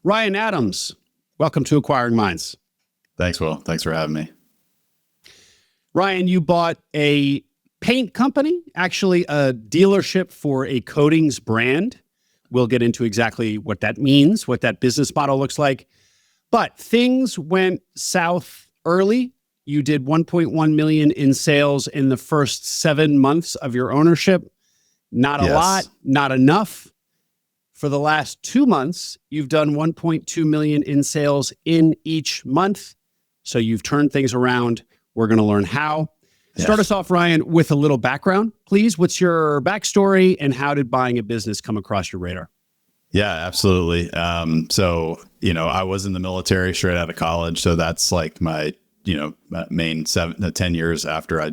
Ryan Adams, welcome to Acquiring Minds. Thanks, Will. Thanks for having me. Ryan, you bought a paint company, actually a dealership for a coatings brand. We'll get into exactly what that means, what that business model looks like. But things went south early. You did 1.1 million in sales in the first 7 months of your ownership. Not a lot, not enough. For the last 2 months, you've done 1.2 million in sales in each month. So you've turned things around. We're going to learn how. Yes. Start us off, Ryan, with a little background, please. What's your backstory and how did buying a business come across your radar? Yeah, absolutely. So, I was in the military straight out of college. So that's like my, main 10 years after I,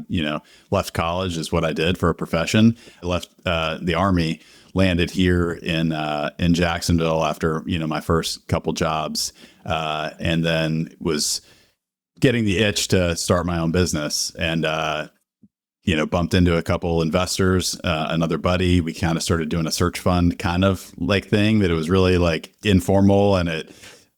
left college is what I did for a profession. I left the Army, landed here in Jacksonville after, my first couple jobs, and then was getting the itch to start my own business and, bumped into a couple investors, another buddy. We kind of started doing a search fund kind of like thing that it was really like informal, and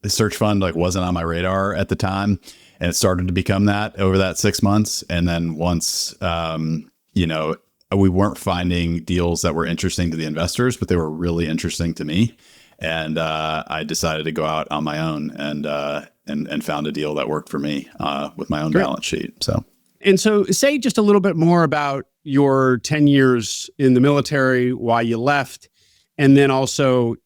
the search fund like wasn't on my radar at the time. And it started to become that over that 6 months. And then once, we weren't finding deals that were interesting to the investors, but they were really interesting to me. And I decided to go out on my own and found a deal that worked for me with my own balance sheet. And so say just a little bit more about your 10 years in the military, why you left, and then also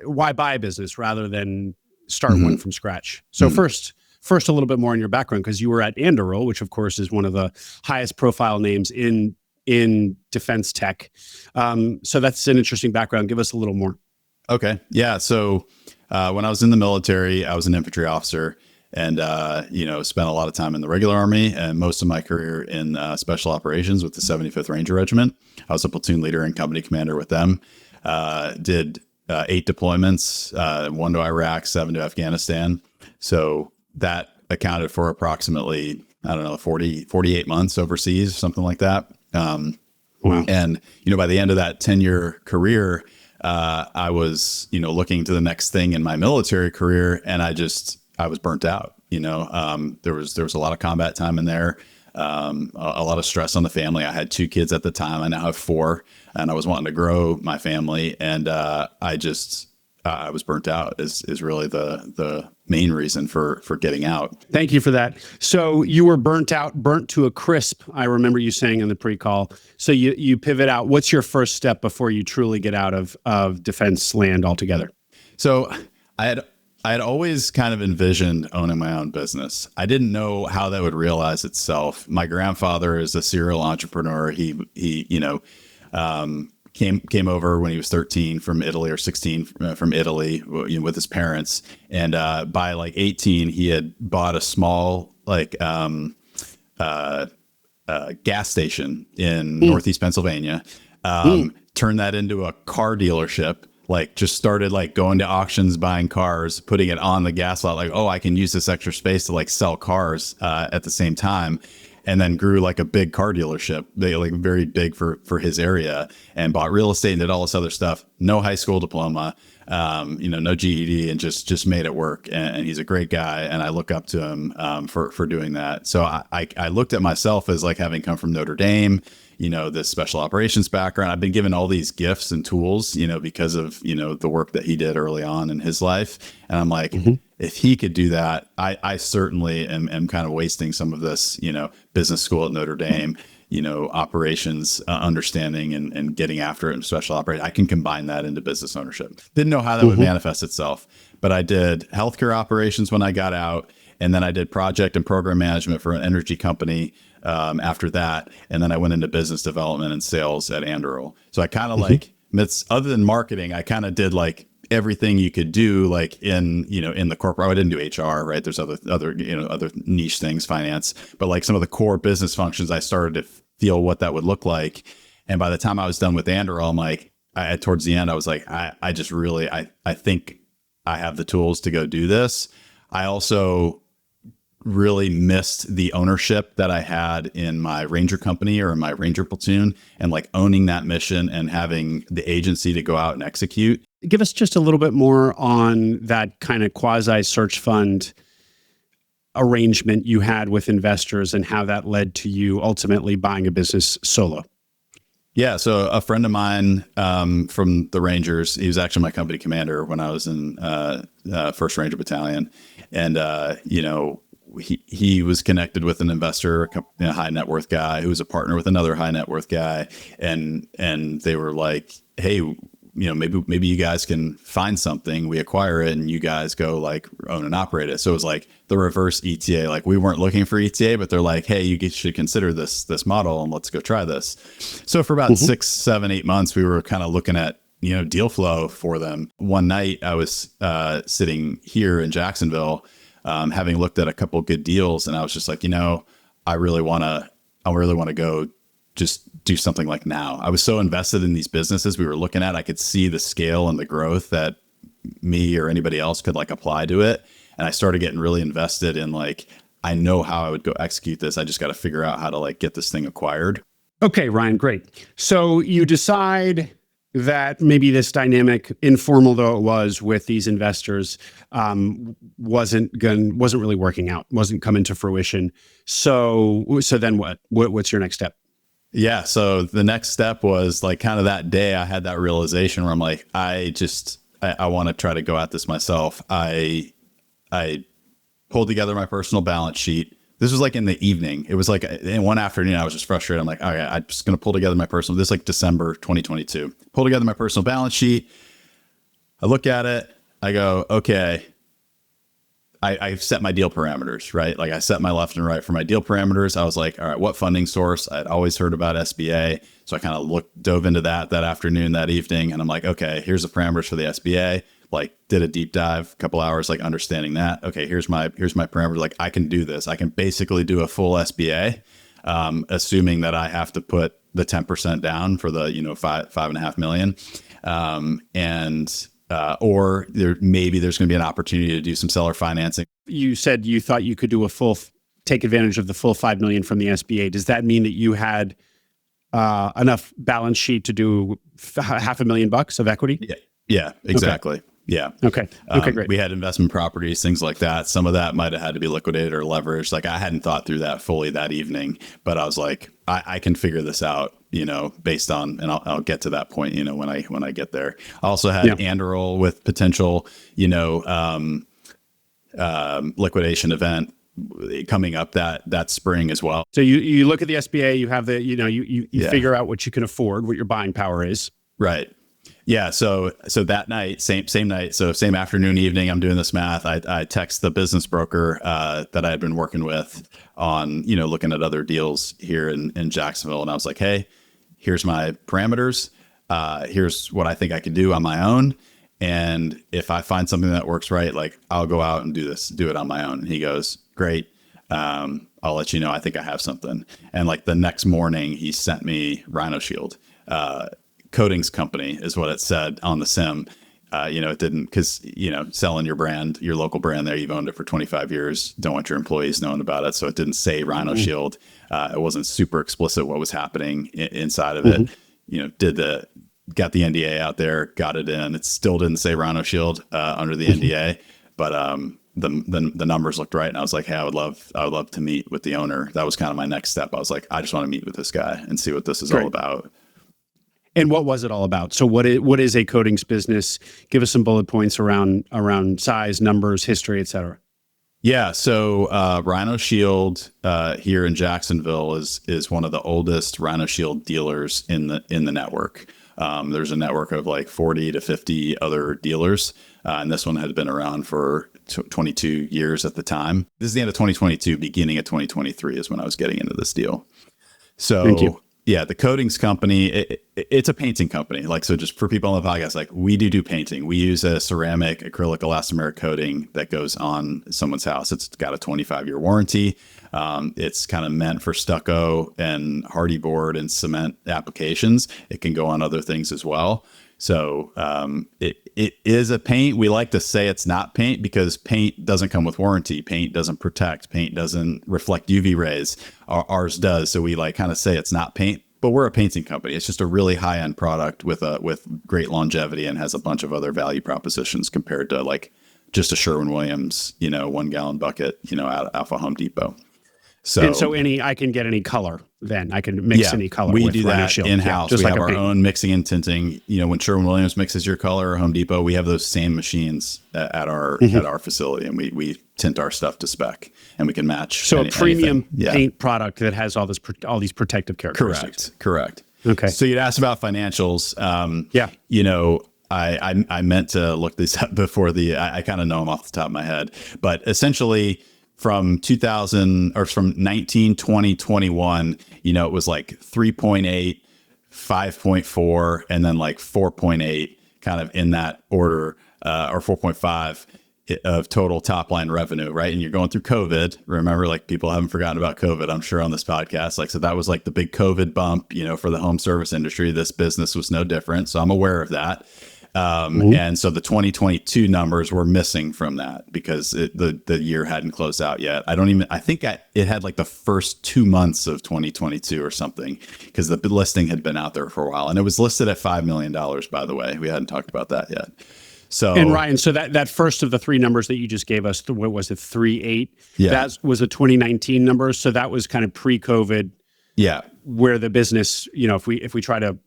why buy a business rather than start one from scratch. So first, a little bit more on your background, because you were at Anduril, which of course is one of the highest profile names in defense tech. So that's an interesting background. Give us a little more. Okay. Yeah. So when I was in the military, I was an infantry officer and, spent a lot of time in the regular Army and most of my career in special operations with the 75th Ranger Regiment. I was a platoon leader and company commander with them. Did 8 deployments, 1 to Iraq, 7 to Afghanistan. So that accounted for approximately, 48 months overseas, something like that. Wow. And, by the end of that 10-year career, I was, looking to the next thing in my military career, and I was burnt out. There was a lot of combat time in there, a lot of stress on the family. I had 2 kids at the time. I now have 4, and I was wanting to grow my family, and I was burnt out is really the main reason for getting out. Thank you for that. So you were burnt to a crisp. I remember you saying in the pre-call. So you pivot out. What's your first step before you truly get out of defense land altogether? So I had always kind of envisioned owning my own business. I didn't know how that would realize itself. My grandfather is a serial entrepreneur. He came over when he was 13 from Italy, or 16 from Italy, with his parents. And by like 18, he had bought a small gas station in Northeast Pennsylvania, turned that into a car dealership. Like just started like going to auctions, buying cars, putting it on the gas lot. Like, oh, I can use this extra space to like sell cars at the same time. And then grew like a big car dealership. They like very big for his area, and bought real estate and did all this other stuff. No high school diploma, no GED, and just made it work. And he's a great guy, and I look up to him for doing that. So I looked at myself as like having come from Notre Dame, this special operations background. I've been given all these gifts and tools, because of, the work that he did early on in his life. And I'm like, if he could do that, I certainly am kind of wasting some of this, business school at Notre Dame, operations understanding and getting after it in special operations. I can combine that into business ownership. Didn't know how that would manifest itself, but I did healthcare operations when I got out. And then I did project and program management for an energy company after that. And then I went into business development and sales at Anduril. So I kind of other than marketing, I kind of did like everything you could do, like in the corporate. I didn't do HR, right? There's other niche things, finance, but like some of the core business functions, I started to feel what that would look like. And by the time I was done with Anduril, I'm like, towards the end, I was like, I think I have the tools to go do this. I also really missed the ownership that I had in my Ranger company or in my Ranger platoon, and like owning that mission and having the agency to go out and execute. give us just a little bit more on that kind of quasi search fund arrangement you had with investors and how that led to you ultimately buying a business solo. Yeah, so a friend of mine from the Rangers, he was actually my company commander when I was in 1st Ranger Battalion, and he was connected with an investor, a high net worth guy who was a partner with another high net worth guy, and they were like, hey, maybe you guys can find something, we acquire it, and you guys go like own and operate it. So it was like the reverse ETA. Like we weren't looking for ETA, but they're like, hey, you should consider this model and let's go try this. So for about 6, 7, 8 months, we were kind of looking at deal flow for them. One night I was sitting here in Jacksonville, having looked at a couple of good deals, and I was just like, I really want to go just do something like now. I was so invested in these businesses we were looking at. I could see the scale and the growth that me or anybody else could like apply to it. And I started getting really invested in like, I know how I would go execute this. I just got to figure out how to like get this thing acquired. Okay, Ryan, great. So you decide that maybe this dynamic, informal though it was with these investors, wasn't really working out, wasn't coming to fruition. So then what? What's your next step? Yeah. So the next step was like kind of that day I had that realization where I'm like, I want to try to go at this myself. I pulled together my personal balance sheet. This was like in the evening. It was like in one afternoon, I was just frustrated. I'm like, all right, I'm just going to pull together my personal, this is like December 2022, pull together my personal balance sheet. I look at it. I go, okay, I've set my deal parameters, right? Like I set my left and right for my deal parameters. I was like, all right, what funding source? I'd always heard about SBA. So I kind of dove into that afternoon, that evening. And I'm like, okay, here's the parameters for the SBA. Like did a deep dive, a couple hours, like understanding that. Okay, here's my parameters. Like I can do this. I can basically do a full SBA, assuming that I have to put the 10% down for the, $5.5 million. Or maybe there's going to be an opportunity to do some seller financing. You said you thought you could do take advantage of the full $5 million from the SBA. Does that mean that you had enough balance sheet to do $500,000 of equity? Yeah, exactly. Okay. Yeah. Okay, great. We had investment properties, things like that. Some of that might have had to be liquidated or leveraged. Like I hadn't thought through that fully that evening, but I was like, I can figure this out, based on, and I'll get to that point, when I get there. I also had Anderl with potential, liquidation event coming up that spring as well. So you look at the SBA, you have the, you figure out what you can afford, what your buying power is. Right. Yeah. So that night, same night, so same afternoon, evening, I'm doing this math. I text the business broker that I had been working with on, looking at other deals here in Jacksonville. And I was like, hey, here's my parameters. Here's what I think I can do on my own. And if I find something that works right, like I'll go out and do it on my own. And he goes, great. I'll let you know. I think I have something. And like the next morning he sent me Rhino Shield, coatings company is what it said on the sim. It didn't, because, selling your brand, your local brand there, you've owned it for 25 years, don't want your employees knowing about it. So it didn't say Rhino Shield. It wasn't super explicit what was happening inside of it. Got the NDA out there, got it in. It still didn't say Rhino Shield under the NDA, but the numbers looked right. And I was like, hey, I would love to meet with the owner. That was kind of my next step. I was like, I just want to meet with this guy and see what this is all about. And what was it all about? So what is a coatings business? Give us some bullet points around size, numbers, history, et cetera. Yeah. So Rhino Shield here in Jacksonville is one of the oldest Rhino Shield dealers in the network. There's a network of like 40 to 50 other dealers. And this one had been around for 22 years at the time. This is the end of 2022, beginning of 2023 is when I was getting into this deal. So thank you. Yeah, the coatings company, it's a painting company. Like, so just for people on the podcast, like we do painting. We use a ceramic acrylic elastomeric coating that goes on someone's house. It's got a 25-year warranty. It's kind of meant for stucco and hardy board and cement applications. It can go on other things as well. So it is a paint. We like to say it's not paint because paint doesn't come with warranty. Paint doesn't protect. Paint doesn't reflect UV rays. Ours does. So we like kind of say it's not paint, but we're a painting company. It's just a really high end product with great longevity and has a bunch of other value propositions compared to like just a Sherwin-Williams, 1 gallon bucket, out of Home Depot. So I can get any color then. I can mix any color. We with do Rhino that Shield. in-house. Just we like have a our paint. own mixing and tinting. When Sherwin-Williams mixes your color or Home Depot, we have those same machines at our facility, and we tint our stuff to spec, and we can match. So a premium anything. paint product that has all these protective characteristics. Correct. Okay. So you'd asked about financials. I meant to look these up before I kind of know them off the top of my head, but essentially from 2000 or from 19, 20, 21, it was like 3.8, 5.4, and then like 4.8 kind of in that order, or 4.5 of total top line revenue. Right. And you're going through COVID. Remember, like people haven't forgotten about COVID, I'm sure, on this podcast. Like, so that was like the big COVID bump, for the home service industry. This business was no different. So I'm aware of that. And so the 2022 numbers were missing from that because the year hadn't closed out yet. I think it had like the first 2 months of 2022 or something, because the listing had been out there for a while, and it was listed at $5 million, by the way. We hadn't talked about that yet. So, and Ryan, so that first of the three numbers that you just gave us, what was it, 3.8? Yeah. That was a 2019 number. So that was kind of pre-COVID. Yeah. Where the business, if we try to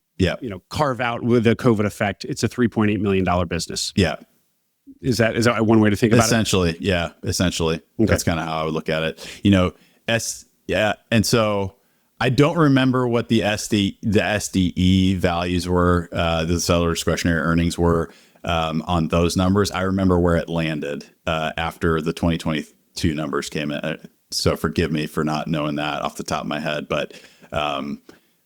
carve out with the COVID effect, it's a $3.8 million business. Yeah. Is that one way to think about it? Essentially. Yeah. Essentially. Okay. That's kind of how I would look at it. And so I don't remember what the SDE values were, the seller discretionary earnings were, on those numbers. I remember where it landed, after the 2022 numbers came in. So forgive me for not knowing that off the top of my head, but,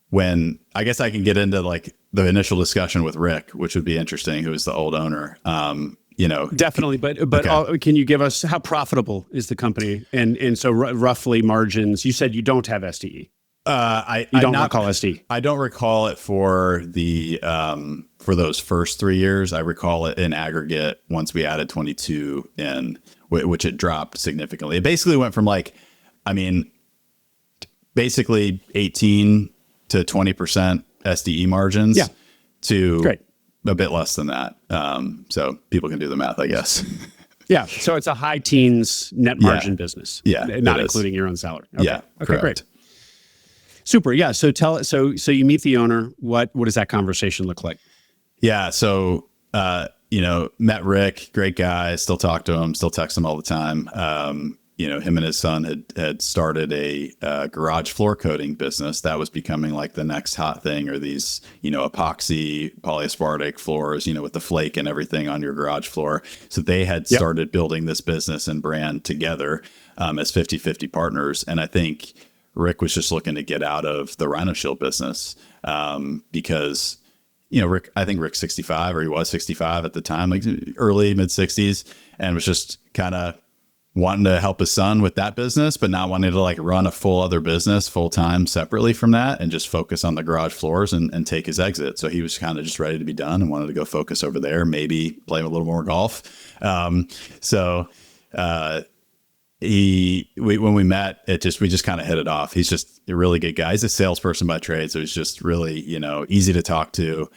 when I guess I can get into like the initial discussion with Rick, which would be interesting, who is the old owner. Definitely, but Okay. Can you give us how profitable is the company, and so roughly margins? You said you don't have SDE. You don't recall SDE. I don't recall it for the for those first 3 years. I recall it in aggregate once we added 22 in, which it dropped significantly. It basically went from basically 18 to 20% SDE margins, to Great. a bit less than that. So people can do the math, I guess. Yeah. So it's a high teens net margin business. Yeah. Not including your own salary. Okay. Yeah. Okay. Correct. Great. Super. Yeah. So so you meet the owner. What does that conversation look like? Yeah. So, met Rick, great guy, still talk to him, still text him all the time. Him and his son had started a garage floor coating business that was becoming like the next hot thing, or these, epoxy polyaspartic floors, with the flake and everything on your garage floor. So they had started building this business and brand together, as 50-50 partners. And I think Rick was just looking to get out of the Rhino Shield business, because, I think Rick's 65, or he was 65 at the time, like early mid 60s, and was just kind of wanting to help his son with that business, but not wanting to like run a full other business full time separately from that, and just focus on the garage floors and take his exit. So he was kind of just ready to be done and wanted to go focus over there, maybe play a little more golf. When we met, we just kind of hit it off. He's just a really good guy. He's a salesperson by trade. So he's just really, easy to talk to.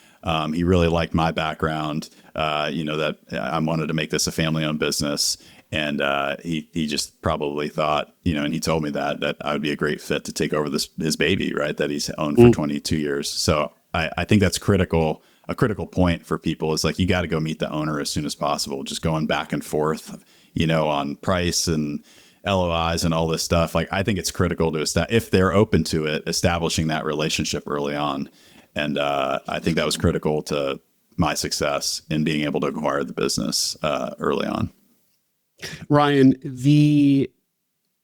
He really liked my background, that I wanted to make this a family owned business. And he just probably thought, and he told me that I would be a great fit to take over his baby, right, that he's owned for 22 years. So I think that's critical. A critical point for people is like, you got to go meet the owner as soon as possible. Just going back and forth, on price and LOIs and all this stuff. Like, I think it's critical to if they're open to it, establishing that relationship early on. And I think that was critical to my success in being able to acquire the business early on. Ryan,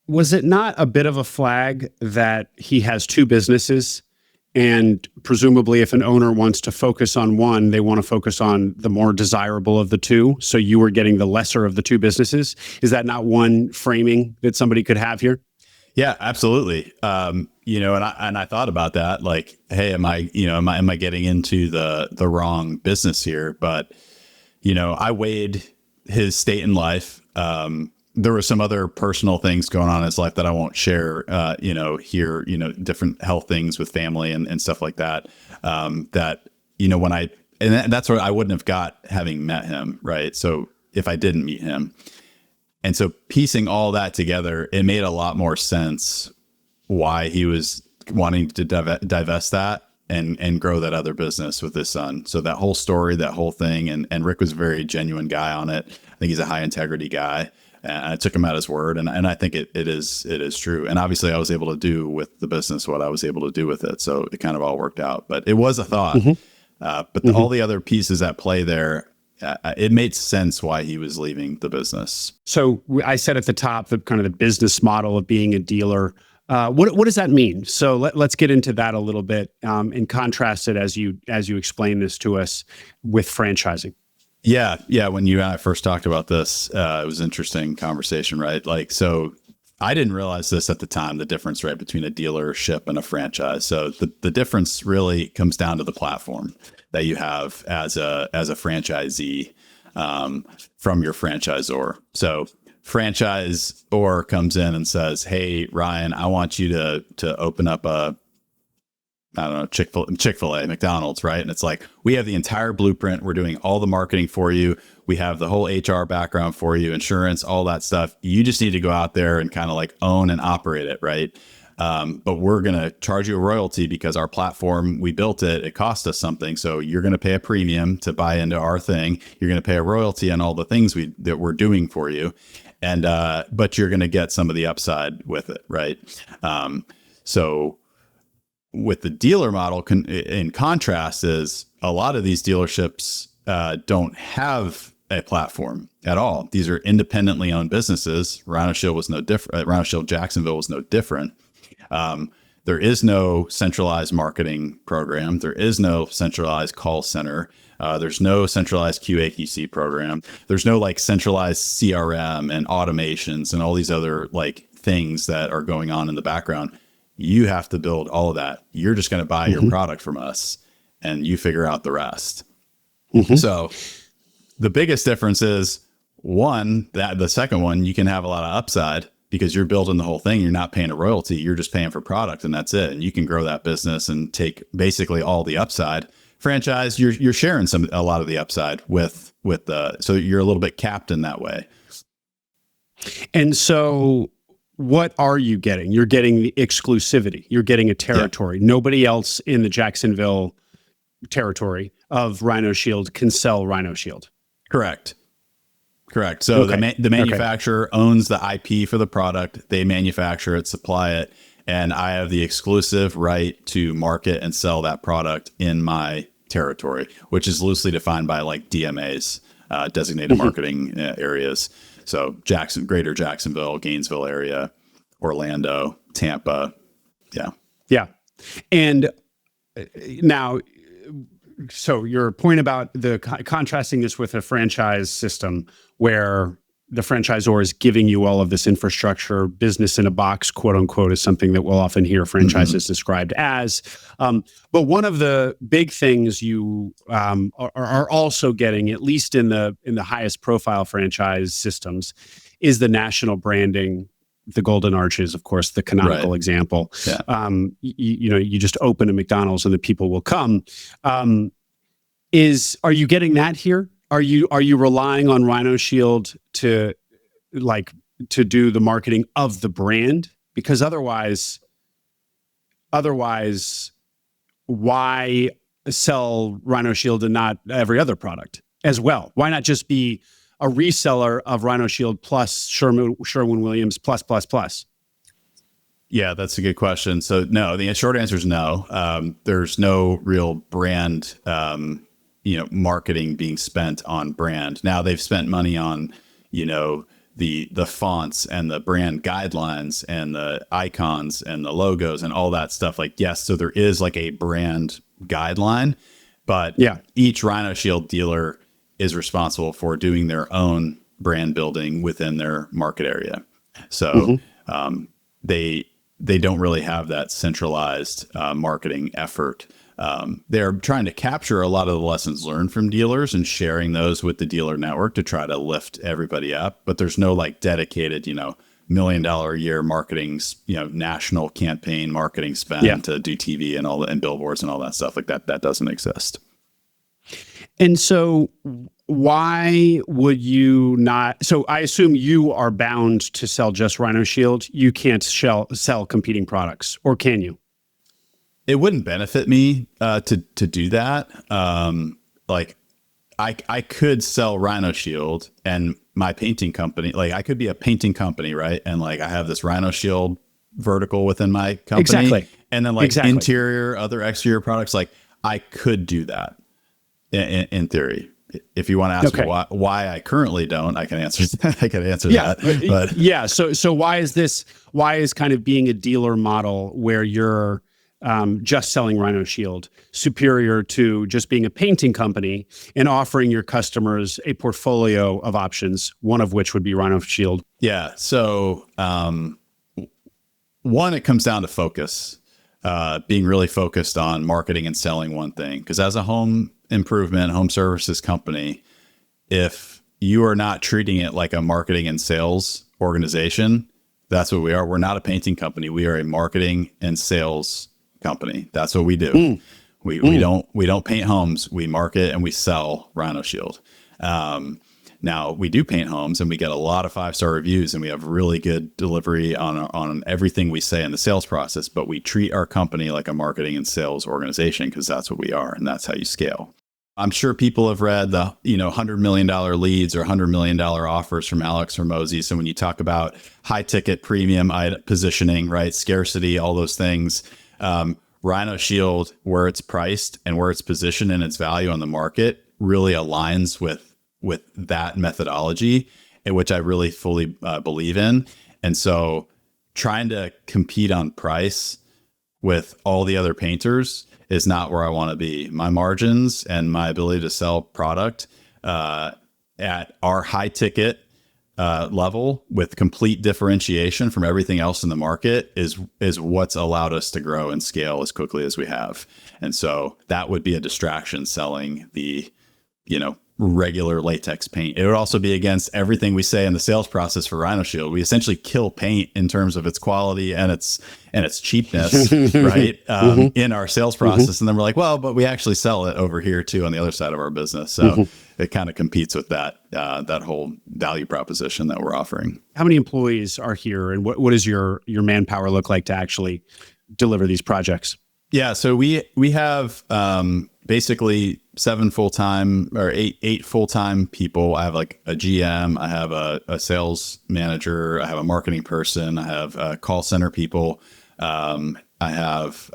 was it not a bit of a flag that he has two businesses, and presumably if an owner wants to focus on one, they want to focus on the more desirable of the two? So you were getting the lesser of the two businesses. Is that not one framing that somebody could have here? Yeah, absolutely. And I thought about that, like, hey, am I getting into the wrong business here? But, I weighed his state in life, there were some other personal things going on in his life that I won't share, here, different health things with family and stuff like that. That, that's what I wouldn't have got having met him. Right. So if I didn't meet him, and so piecing all that together, it made a lot more sense why he was wanting to divest that and grow that other business with his son. So that whole story, that whole thing, and Rick was a very genuine guy on it. I think he's a high integrity guy. And I took him at his word, and I think it is true. And obviously, I was able to do with the business what I was able to do with it, so it kind of all worked out. But it was a thought. But all the other pieces at play there, it made sense why he was leaving the business. So I said at the top the kind of the business model of being a dealer. What does that mean? So let's get into that a little bit and contrast it as you explain this to us with franchising. Yeah. When you and I first talked about this, it was an interesting conversation, right? Like, so I didn't realize this at the time, the difference, right, between a dealership and a franchise. So the difference really comes down to the platform that you have as a franchisee from your franchisor. So franchisor comes in and says, "Hey, Ryan, I want you to open up Chick-fil-A, McDonald's," right? And it's like, we have the entire blueprint. We're doing all the marketing for you. We have the whole HR background for you, insurance, all that stuff. You just need to go out there and kind of like own and operate it, right? But we're going to charge you a royalty because our platform, we built it. It cost us something. So you're going to pay a premium to buy into our thing. You're going to pay a royalty on all the things that we're doing for you. And, but you're going to get some of the upside with it, right? So with the dealer model, in contrast, is a lot of these dealerships don't have a platform at all. These are independently owned businesses. Rhino Shield was no different. Rhino Shield Jacksonville was no different. There is no centralized marketing program. There is no centralized call center. There's no centralized QA/QC program. There's no like centralized CRM and automations and all these other like things that are going on in the background. You have to build all of that. You're just going to buy your product from us and you figure out the rest. So the biggest difference is the second one, you can have a lot of upside because you're building the whole thing. You're not paying a royalty. You're just paying for product and that's it. And you can grow that business and take basically all the upside. Franchise, you're sharing a lot of the upside with so you're a little bit capped in that way. And so what are you getting? You're getting the exclusivity. You're getting a territory. Yeah. Nobody else in the Jacksonville territory of Rhino Shield can sell Rhino Shield. Correct. So the manufacturer owns the IP for the product. They manufacture it, supply it, and I have the exclusive right to market and sell that product in my territory, which is loosely defined by like DMAs, designated marketing areas. So Greater Jacksonville, Gainesville area, Orlando, Tampa. Yeah. And now, so your point about the contrasting this with a franchise system where the franchisor is giving you all of this infrastructure, business in a box, quote unquote, is something that we'll often hear franchises described as. But one of the big things you are also getting, at least in the highest profile franchise systems, is the national branding. The Golden Arches, of course, the canonical example. Yeah. You just open a McDonald's and the people will come. Are you getting that here? Are you relying on Rhino Shield to do the marketing of the brand? Because otherwise, why sell Rhino Shield and not every other product as well? Why not just be a reseller of Rhino Shield plus Sherwin-Williams plus? Yeah, that's a good question. So no, the short answer is no. There's no real brand, marketing being spent on brand. Now they've spent money on, the fonts and the brand guidelines and the icons and the logos and all that stuff. Like, yes, so there is like a brand guideline, but each Rhino Shield dealer is responsible for doing their own brand building within their market area. So they don't really have that centralized marketing effort they're trying to capture a lot of the lessons learned from dealers and sharing those with the dealer network to try to lift everybody up. But there's no like dedicated, $1 million a year marketing, national campaign marketing spend to do TV and and billboards and all that stuff like that. That doesn't exist. And so why would you not? So I assume you are bound to sell just Rhino Shield. You can't sell competing products, or can you? It wouldn't benefit me to do that. Like I could sell Rhino Shield and my painting company, like I could be a painting company, right? And like I have this Rhino Shield vertical within my company. Exactly. And then like interior, other exterior products, like I could do that in theory. If you want to ask me why I currently don't, I can answer that. But yeah. So why is kind of being a dealer model where you're just selling Rhino Shield superior to just being a painting company and offering your customers a portfolio of options, one of which would be Rhino Shield? Yeah. So one, it comes down to focus, being really focused on marketing and selling one thing. Because as a home improvement, home services company, if you are not treating it like a marketing and sales organization, that's what we are. We're not a painting company. We are a marketing and sales company. That's what we do. We don't paint homes. We market and we sell Rhino Shield. Now we do paint homes and we get a lot of 5-star reviews and we have really good delivery on everything we say in the sales process, but we treat our company like a marketing and sales organization because that's what we are. And that's how you scale. I'm sure people have read the, $100 million leads or $100 million offers from Alex Hormozi. So when you talk about high ticket premium positioning, right? Scarcity, all those things, Rhino Shield, where it's priced and where it's positioned and its value on the market really aligns with that methodology, in which I really fully believe in. And so trying to compete on price with all the other painters is not where I want to be. My margins and my ability to sell product at our high ticket level with complete differentiation from everything else in the market is what's allowed us to grow and scale as quickly as we have. And so that would be a distraction selling the, regular latex paint. It would also be against everything we say in the sales process for Rhino Shield. We essentially kill paint in terms of its quality and its cheapness, right? In our sales process. And then we're like, well, but we actually sell it over here too on the other side of our business. So it kind of competes with that whole value proposition that we're offering. How many employees are here, and what does your manpower look like to actually deliver these projects? Yeah, so we have basically 7 full-time or eight full-time people. I have like a GM, I have a sales manager, I have a marketing person, I have call center people, I have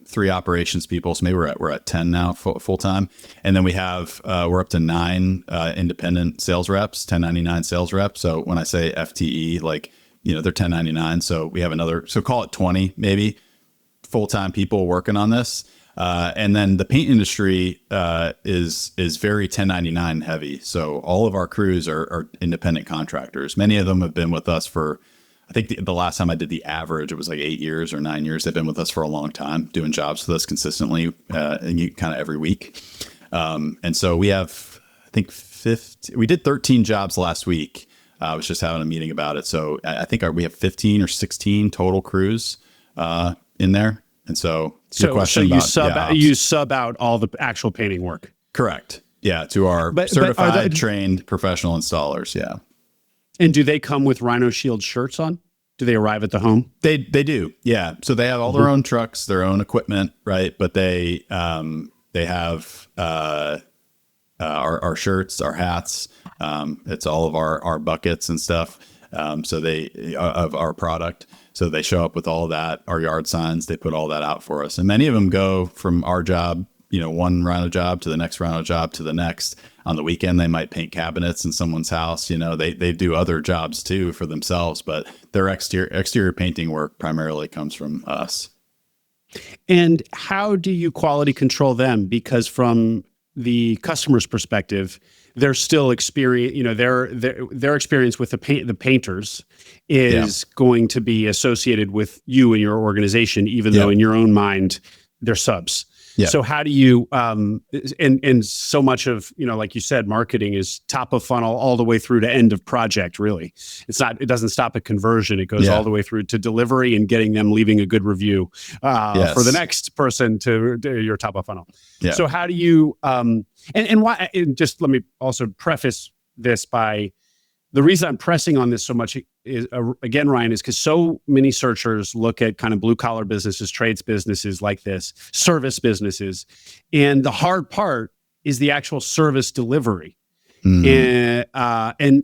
3 operations people. So maybe we're at 10 now full-time. And then we have we're up to 9 independent sales reps, 1099 sales reps. So when I say FTE, like they're 1099. So we have another, so call it 20 maybe full-time people working on this. And then the paint industry is very 1099 heavy. So all of our crews are independent contractors. Many of them have been with us for, I think the last time I did the average, it was like 8 years or 9 years. They've been with us for a long time, doing jobs with us consistently, and kind of every week. And so we have, I think we did 13 jobs last week. I was just having a meeting about it. So I think we have 15 or 16 total crews in there. And so you sub out all the actual painting work. Correct. Yeah. To our certified, trained professional installers. Yeah. And do they come with Rhino Shield shirts on? Do they arrive at the home? They do. Yeah. So they have all their own trucks, their own equipment, right? But they have our shirts, our hats. It's all of our buckets and stuff. So they of our product. So they show up with all that, our yard signs, they put all that out for us. And many of them go from our job, one Rhino job to the next Rhino job to the next. On the weekend, they might paint cabinets in someone's house. They do other jobs too for themselves, but their exterior painting work primarily comes from us. And how do you quality control them? Because from the customer's perspective, they're still experience, their experience with the painters is going to be associated with you and your organization, even though in your own mind they're subs. Yeah. So how do you, and so much of, like you said, marketing is top of funnel all the way through to end of project, really. It doesn't stop at conversion. It goes all the way through to delivery and getting them leaving a good review for the next person to your top of funnel. Yeah. So how do you, and why, and just let me also preface this by, the reason I'm pressing on this so much is, again, Ryan, is because so many searchers look at kind of blue collar businesses, trades businesses like this, service businesses. And the hard part is the actual service delivery. And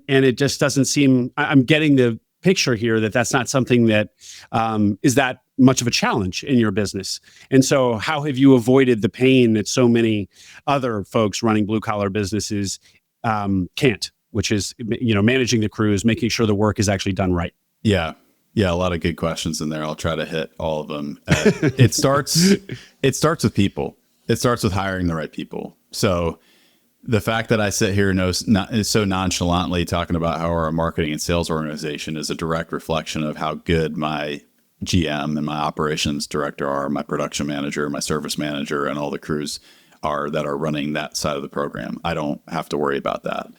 it just doesn't seem, I'm getting the picture here that that's not something that is that much of a challenge in your business. And so how have you avoided the pain that so many other folks running blue collar businesses can't? Which is, managing the crews, making sure the work is actually done right. Yeah. A lot of good questions in there. I'll try to hit all of them. It starts with people. It starts with hiring the right people. So the fact that I sit here so nonchalantly talking about how our marketing and sales organization is a direct reflection of how good my GM and my operations director are, my production manager, my service manager, and all the crews are that are running that side of the program. I don't have to worry about that.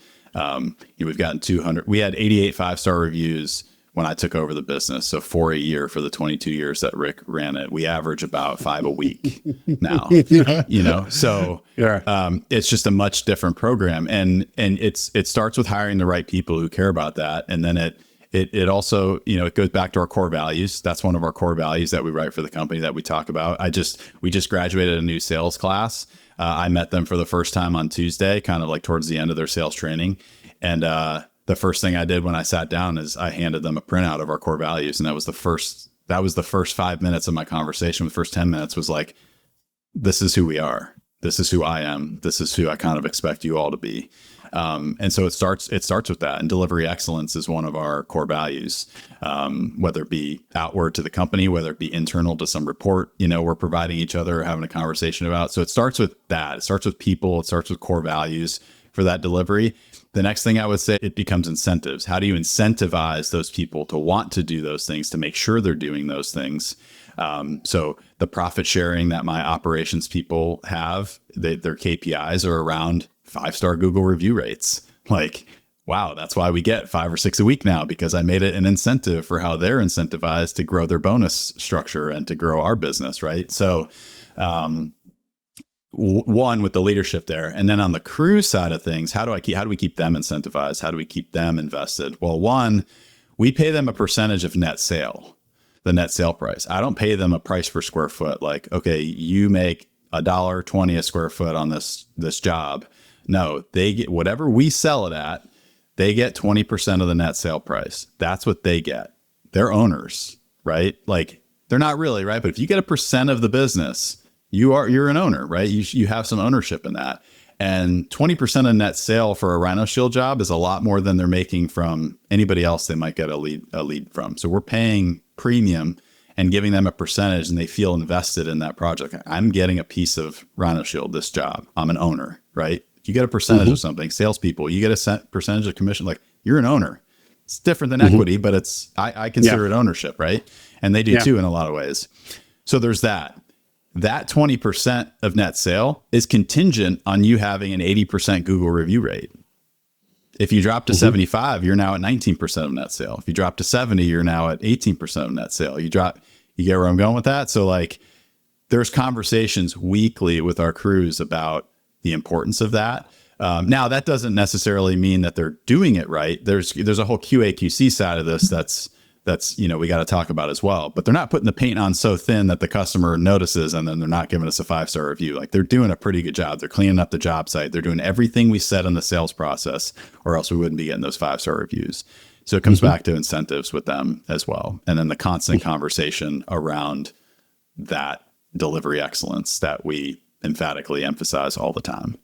We've gotten 200, we had 88 5-star reviews when I took over the business. So 4 a year for the 22 years that Rick ran it. We average about 5 a week now, so it's just a much different program. And it starts with hiring the right people who care about that. And then it also, it goes back to our core values. That's one of our core values that we write for the company that we talk about. We just graduated a new sales class. I met them for the first time on Tuesday, kind of like towards the end of their sales training. And the first thing I did when I sat down is I handed them a printout of our core values. And that was the first 5 minutes of my conversation. The first 10 minutes was like, this is who we are. This is who I am. This is who I kind of expect you all to be. And so it starts with that. And delivery excellence is one of our core values, whether it be outward to the company, whether it be internal to some report, we're providing each other or having a conversation about. So it starts with that. It starts with people. It starts with core values for that delivery. The next thing I would say, it becomes incentives. How do you incentivize those people to want to do those things, to make sure they're doing those things? So the profit sharing that my operations people have, their KPIs are around 5-star Google review rates. Like, wow, that's why we get 5 or 6 a week now, because I made it an incentive for how they're incentivized to grow their bonus structure and to grow our business. Right. So, one with the leadership there. And then on the crew side of things, how do we keep them incentivized? How do we keep them invested? Well, one, we pay them a percentage of net sale, the net sale price. I don't pay them a price per square foot. Like, okay, you make $1.20 a square foot on this job. No, they get whatever we sell it at. They get 20% of the net sale price. That's what they get. They're owners, right? Like, they're not really, right? But if you get a percent of the business, you're an owner, right? You have some ownership in that. And 20% of net sale for a Rhino Shield job is a lot more than they're making from anybody else they might get a lead from. So we're paying premium and giving them a percentage, and they feel invested in that project. I'm getting a piece of Rhino Shield, this job. I'm an owner, right? You get a percentage of something. Salespeople, you get a percentage of commission. Like, you're an owner. It's different than equity, but I consider it ownership, right? And they do too in a lot of ways. So there's that. That 20% of net sale is contingent on you having an 80% Google review rate. If you drop to 75, you're now at 19% of net sale. If you drop to 70, you're now at 18% of net sale. You get where I'm going with that? So like, there's conversations weekly with our crews about the importance of that. Now, that doesn't necessarily mean that they're doing it right. There's a whole QA/QC side of this that's we got to talk about as well. But they're not putting the paint on so thin that the customer notices and then they're not giving us a 5-star review. Like, they're doing a pretty good job. They're cleaning up the job site. They're doing everything we said in the sales process, or else we wouldn't be getting those 5-star reviews. So it comes back to incentives with them as well. And then the constant conversation around that delivery excellence that we emphatically emphasize all the time.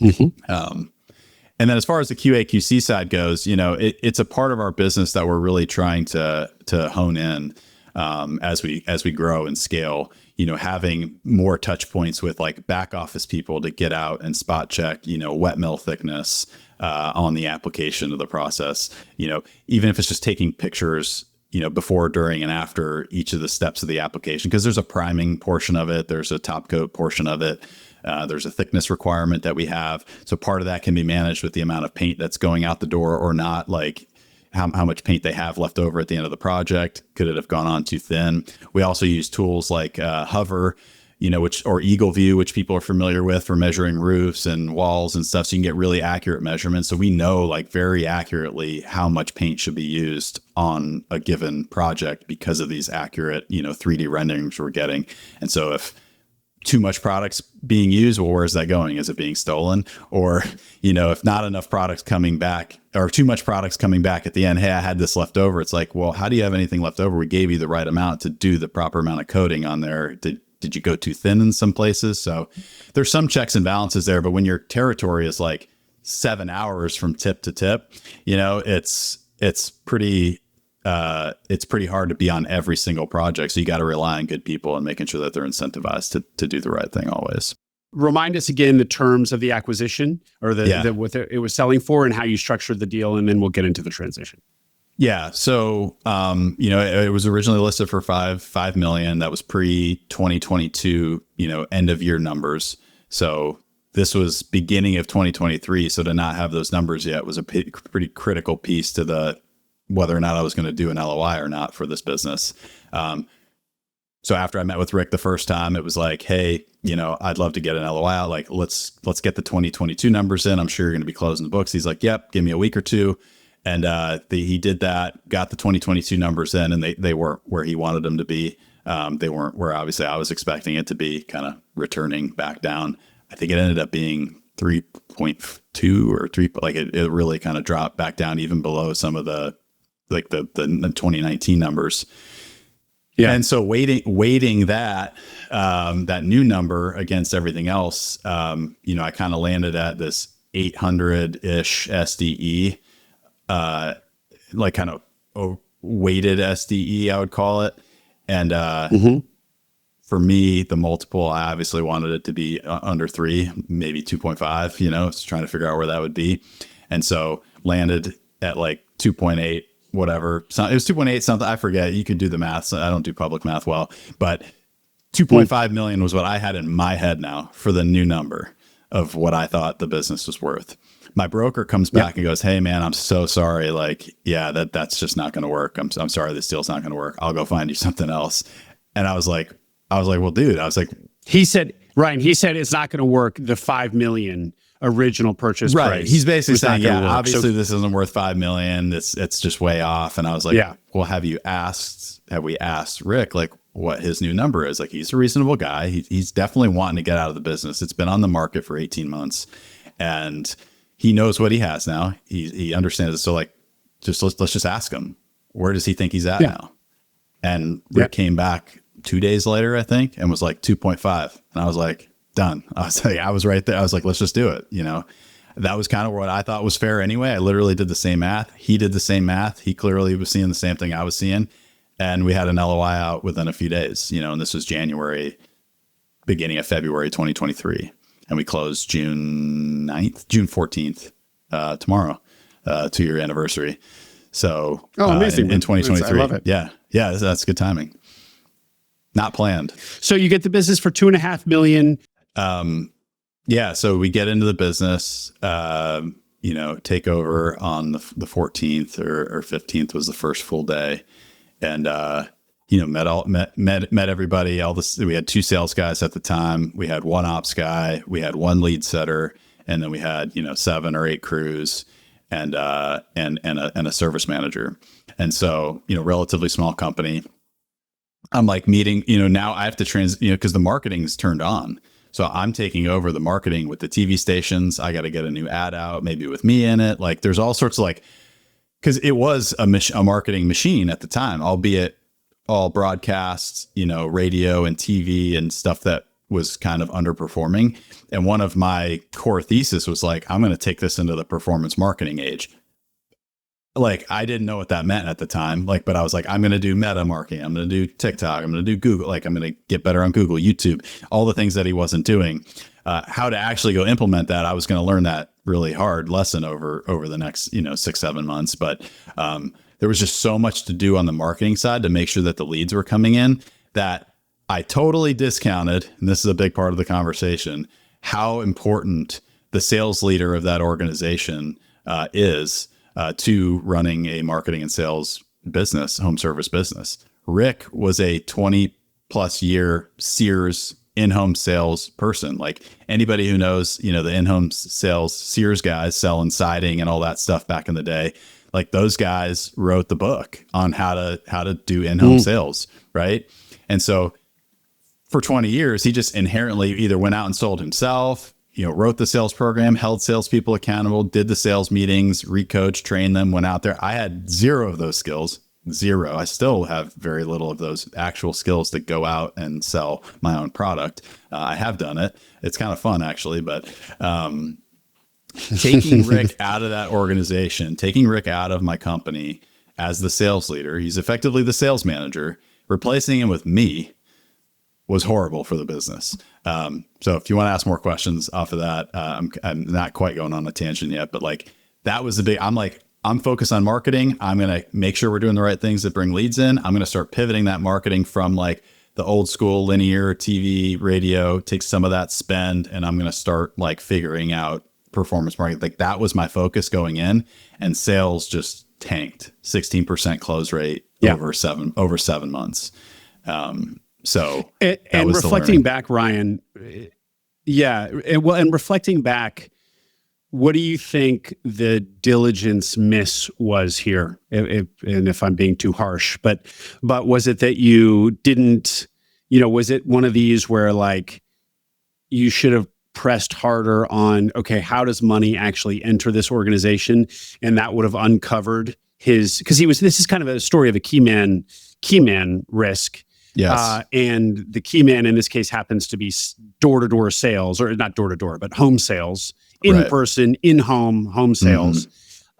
And then as far as the QA/QC side goes, it's a part of our business that we're really trying to hone in as we grow and scale. Having more touch points with like back office people to get out and spot check, wet mill thickness on the application of the process. Even if it's just taking pictures before, during, and after each of the steps of the application, because there's a priming portion of it, there's a top coat portion of it, there's a thickness requirement that we have. So part of that can be managed with the amount of paint that's going out the door or not, like how much paint they have left over at the end of the project. Could it have gone on too thin? We also use tools like Hover, or Eagle View, which people are familiar with for measuring roofs and walls and stuff. So you can get really accurate measurements. So we know like very accurately how much paint should be used on a given project because of these accurate, 3D renderings we're getting. And so if too much product's being used, well, where's that going? Is it being stolen? Or, if not enough products coming back or too much products coming back at the end, hey, I had this left over. It's like, well, how do you have anything left over? We gave you the right amount to do the proper amount of coating on there. Did you go too thin in some places? So there's some checks and balances there, but when your territory is like 7 hours from tip to tip, it's pretty hard to be on every single project. So you got to rely on good people and making sure that they're incentivized to do the right thing always. Remind us again the terms of the acquisition or what it was selling for and how you structured the deal, and then we'll get into the transition. Yeah. So, it was originally listed for $5 million. That was pre-2022, end of year numbers. So this was beginning of 2023. So to not have those numbers yet was a pretty critical piece to whether or not I was going to do an LOI or not for this business. So after I met with Rick the first time, it was like, hey, I'd love to get an LOI out. Like, let's get the 2022 numbers in. I'm sure you're going to be closing the books. He's like, yep, give me a week or two. And he did that, got the 2022 numbers in, and they weren't where he wanted them to be. They weren't where obviously I was expecting it to be, kind of returning back down. I think it ended up being 3.2 or 3, like it really kind of dropped back down even below some of the 2019 numbers. Yeah. And so weighting that new number against everything else, I kind of landed at this 800-ish SDE. Like kind of weighted SDE, I would call it. And for me, the multiple, I obviously wanted it to be under 3, maybe 2.5, so trying to figure out where that would be. And so landed at like 2.8, whatever. So it was 2.8 something. I forget. You could do the math. So I don't do public math well, but 2.5 million was what I had in my head now for the new number of what I thought the business was worth. My broker comes back and goes, hey man, I'm so sorry. Like, yeah, that's just not going to work. I'm sorry. This deal's not going to work. I'll go find you something else. And I was like, well, dude, Ryan, he said it's not going to work. The 5 million original purchase price. He's basically saying, obviously this isn't worth 5 million. It's just way off. And I was like, well, have we asked Rick, like what his new number is? Like, he's a reasonable guy. He's definitely wanting to get out of the business. It's been on the market for 18 months and he knows what he has now. He understands it. So like, let's just ask him, where does he think he's at now? And Rick came back 2 days later, I think, and was like 2.5. And I was like, done. I was right there. I was like, let's just do it. That was kind of what I thought was fair anyway. I literally did the same math. He did the same math. He clearly was seeing the same thing I was seeing. And we had an LOI out within a few days, and this was beginning of February, 2023. And we closed June 14th, tomorrow, 2-year anniversary. So amazing. In 2023. I love it. Yeah, that's good timing. Not planned. So you get the business for $2.5 million. So we get into the business, take over on the 14th or 15th was the first full day. And, met everybody. We had 2 sales guys at the time. We had 1 ops guy. We had 1 lead setter, and then we had 7 or 8 crews, and a service manager. And so relatively small company. I'm like meeting. Now I have to because the marketing's turned on. So I'm taking over the marketing with the TV stations. I got to get a new ad out, maybe with me in it. Like there's all sorts of because it was a marketing machine at the time, albeit all broadcasts, radio and TV and stuff that was kind of underperforming. And one of my core thesis was like, I'm going to take this into the performance marketing age. Like, I didn't know what that meant at the time. But I was like, I'm going to do meta marketing. I'm going to do TikTok. I'm going to do Google. Like, I'm going to get better on Google, YouTube, all the things that he wasn't doing. How to actually go implement that, I was going to learn that really hard lesson over the next 6-7 months. But there was just so much to do on the marketing side to make sure that the leads were coming in that I totally discounted, and this is a big part of the conversation, how important the sales leader of that organization is to running a marketing and sales business, home service business. Rick was a 20 plus year Sears in-home sales person. Like anybody who knows, the in-home sales Sears guys selling siding and all that stuff back in the day, like those guys wrote the book on how to do in-home sales, right? And so for 20 years, he just inherently either went out and sold himself, wrote the sales program, held salespeople accountable, did the sales meetings, recoached, trained them, went out there. I had zero of those skills. Zero. I still have very little of those actual skills to go out and sell my own product. I have done it. It's kind of fun, actually, but taking Rick out of that organization, taking Rick out of my company as the sales leader, he's effectively the sales manager, replacing him with me was horrible for the business. So if you want to ask more questions off of that, I'm not quite going on a tangent yet, but like that was the big, I'm focused on marketing. I'm going to make sure we're doing the right things that bring leads in. I'm going to start pivoting that marketing from like the old school linear TV, radio, take some of that spend, and I'm going to start like figuring out performance marketing. Like that was my focus going in, and sales just tanked 16% close rate over 7 months. So and reflecting back, Ryan, and reflecting back, what do you think the diligence miss was here? If I'm being too harsh, but was it that you didn't, was it one of these where like you should have pressed harder on, okay, how does money actually enter this organization? And that would have uncovered because this is kind of a story of a key man risk. Yes. And the key man in this case happens to be door-to-door sales, or not door-to-door, but home sales, in-person, in-home sales,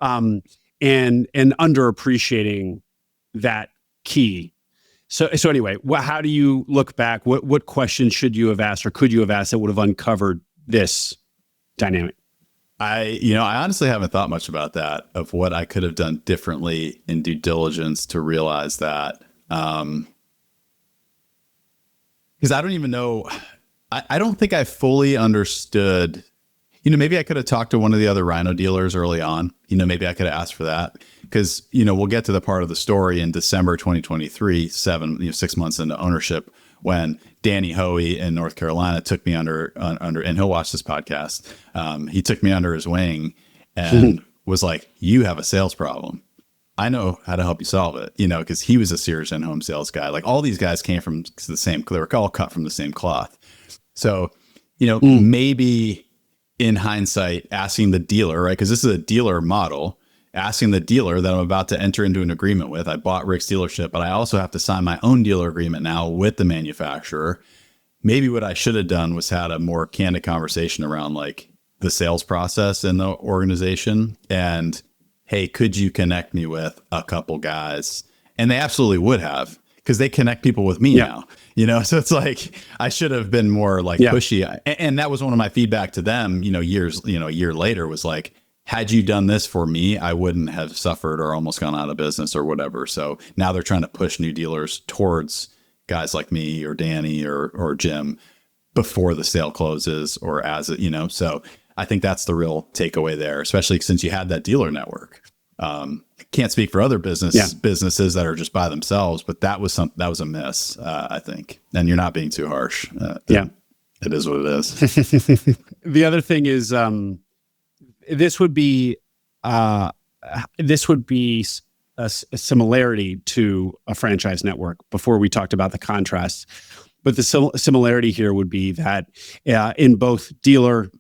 and underappreciating that key. So anyway, how do you look back? What questions should you have asked, or could you have asked, that would have uncovered this dynamic? I honestly haven't thought much about that, of what I could have done differently in due diligence to realize that. Because I don't even know, I don't think I fully understood, maybe I could have talked to one of the other Rhino dealers early on, maybe I could have asked for that, because, we'll get to the part of the story in December 2023, 6 months into ownership, when Danny Hoey in North Carolina took me under, and he'll watch this podcast. He took me under his wing and was like, you have a sales problem. I know how to help you solve it, because he was a Sears in-home sales guy. Like all these guys came from the same, they were all cut from the same cloth. So, maybe in hindsight, asking the dealer, right? Because this is a dealer model, asking the dealer that I'm about to enter into an agreement with. I bought Rick's dealership, but I also have to sign my own dealer agreement now with the manufacturer. Maybe what I should have done was had a more candid conversation around like the sales process in the organization, and hey, could you connect me with a couple guys? And they absolutely would have, because they connect people with me now, so it's like, I should have been more like pushy. And that was one of my feedback to them, a year later, was like, had you done this for me, I wouldn't have suffered or almost gone out of business or whatever. So now they're trying to push new dealers towards guys like me or Danny or Jim before the sale closes, or as it, so I think that's the real takeaway there, especially since you had that dealer network. Can't speak for other businesses that are just by themselves, but that was a miss, I think. And you're not being too harsh. It is what it is. The other thing is, this would be a similarity to a franchise network before we talked about the contrasts. But the similarity here would be that in both dealer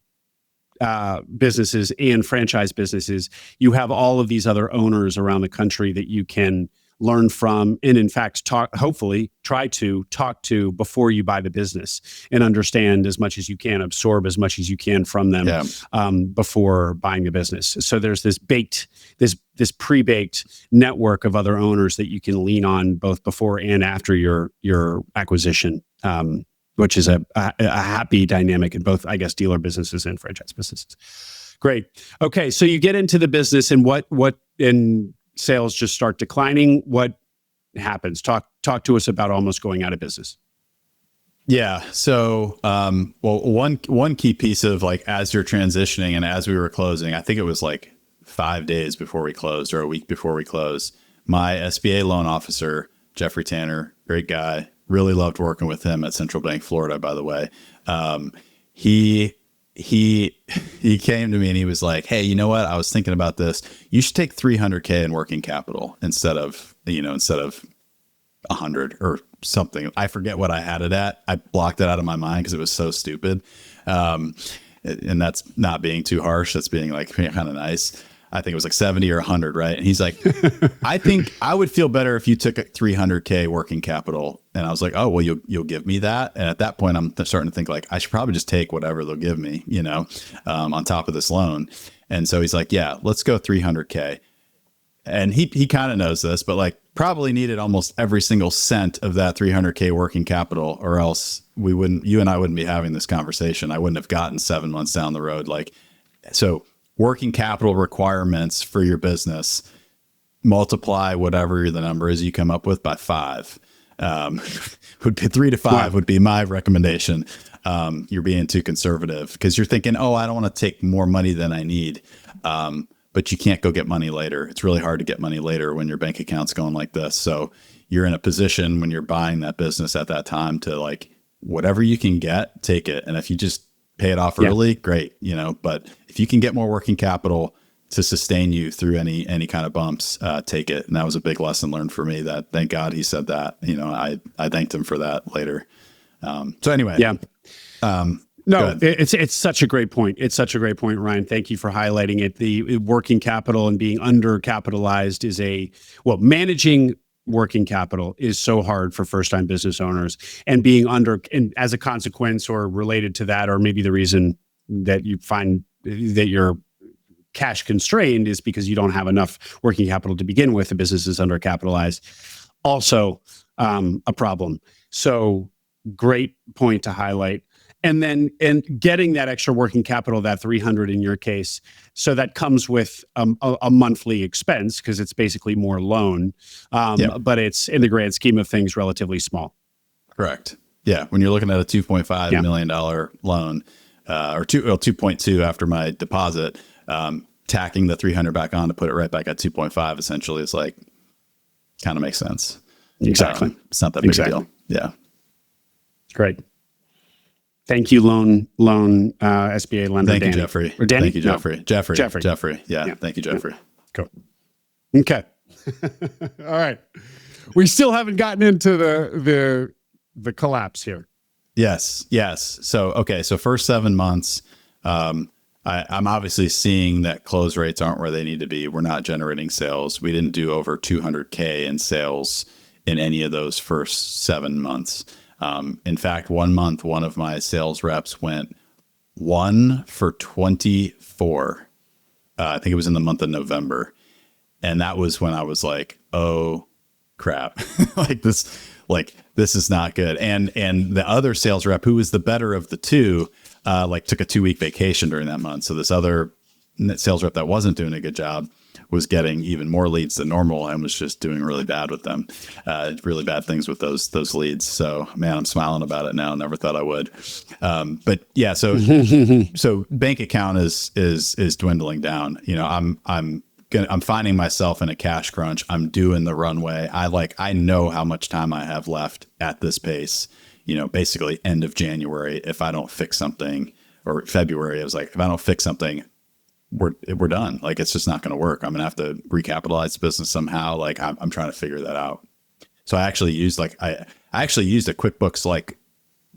businesses and franchise businesses, you have all of these other owners around the country that you can learn from, and in fact, hopefully try to talk to before you buy the business, and understand as much as you can, absorb as much as you can from them before buying the business. So there's this pre-baked network of other owners that you can lean on both before and after your acquisition, which is a happy dynamic in both, I guess, dealer businesses and franchise businesses. Great. Okay. So you get into the business and and sales just start declining. What happens? Talk to us about almost going out of business. Yeah. So, well, one key piece of like, as you're transitioning and as we were closing, I think it was like 5 days before we closed or a week before we closed, my SBA loan officer, Jeffrey Tanner, great guy, really loved working with him at Central Bank, Florida, by the way. He came to me and he was like, "Hey, you know what? I was thinking about this. You should take 300K in working capital instead of 100 or something." I forget what I had it at. I blocked it out of my mind because it was so stupid. And that's not being too harsh. That's being like kind of nice. I think it was like 70 or 100, right? And he's like, "I think I would feel better if you took a 300K working capital." And I was like, "Oh, well, you'll give me that." And at that point, I'm starting to think like I should probably just take whatever they'll give me, on top of this loan. And so he's like, "Yeah, let's go 300K." And he kind of knows this, but like probably needed almost every single cent of that 300K working capital, or else you and I wouldn't be having this conversation. I wouldn't have gotten 7 months down the road. So working capital requirements for your business, multiply whatever the number is you come up with by 5. Would be 3 to 5 would be my recommendation. You're being too conservative because you're thinking, "Oh, I don't want to take more money than I need." But you can't go get money later. It's really hard to get money later when your bank account's going like this. So you're in a position when you're buying that business at that time to like whatever you can get, take it. And if you just pay it off early, great, but if you can get more working capital to sustain you through any kind of bumps, take it. And that was a big lesson learned for me, that thank God he said that. I thanked him for that later. So anyway. Yeah. No, it's such a great point. It's such a great point, Ryan. Thank you for highlighting it. The working capital and being undercapitalized is managing working capital is so hard for first-time business owners, and being and as a consequence or related to that, or maybe the reason that you find that you're cash constrained is because you don't have enough working capital to begin with. The business is undercapitalized. Also, a problem. So great point to highlight. And getting that extra working capital, that 300 in your case, so that comes with a monthly expense because it's basically more loan, but it's in the grand scheme of things relatively small. Correct. Yeah, when you're looking at a $2.5 million loan, or 2.2 after my deposit, tacking the 300 back on to put it right back at 2.5 essentially is like kind of makes sense. Exactly. It's not that big a deal. Yeah. Great. Thank you, loan SBA lender. Thank Danny. you, Jeffrey. Or Danny? Thank you, Jeffrey. No. Jeffrey. Yeah. Thank you, Jeffrey. Cool. Okay. All right. We still haven't gotten into the collapse here. Yes. So, okay. So first 7 months, I'm obviously seeing that close rates aren't where they need to be. We're not generating sales. We didn't do over 200K in sales in any of those first 7 months. In fact, 1 month, one of my sales reps went 1 for 24. I think it was in the month of November. And that was when I was like, "Oh crap." this is not good. And the other sales rep, who was the better of the two, took a 2-week vacation during that month. So this other sales rep that wasn't doing a good job was getting even more leads than normal and was just doing really bad with them, really bad things with those leads. So man, I'm smiling about it now. Never thought I would. But yeah, so bank account is dwindling down. I'm finding myself in a cash crunch. I'm doing the runway. I know how much time I have left at this pace, basically end of January. If I don't fix something, or February, I was like, if I don't fix something, we're done. Like, it's just not going to work. I'm going to have to recapitalize the business somehow. Like I'm trying to figure that out. So I actually used I actually used a QuickBooks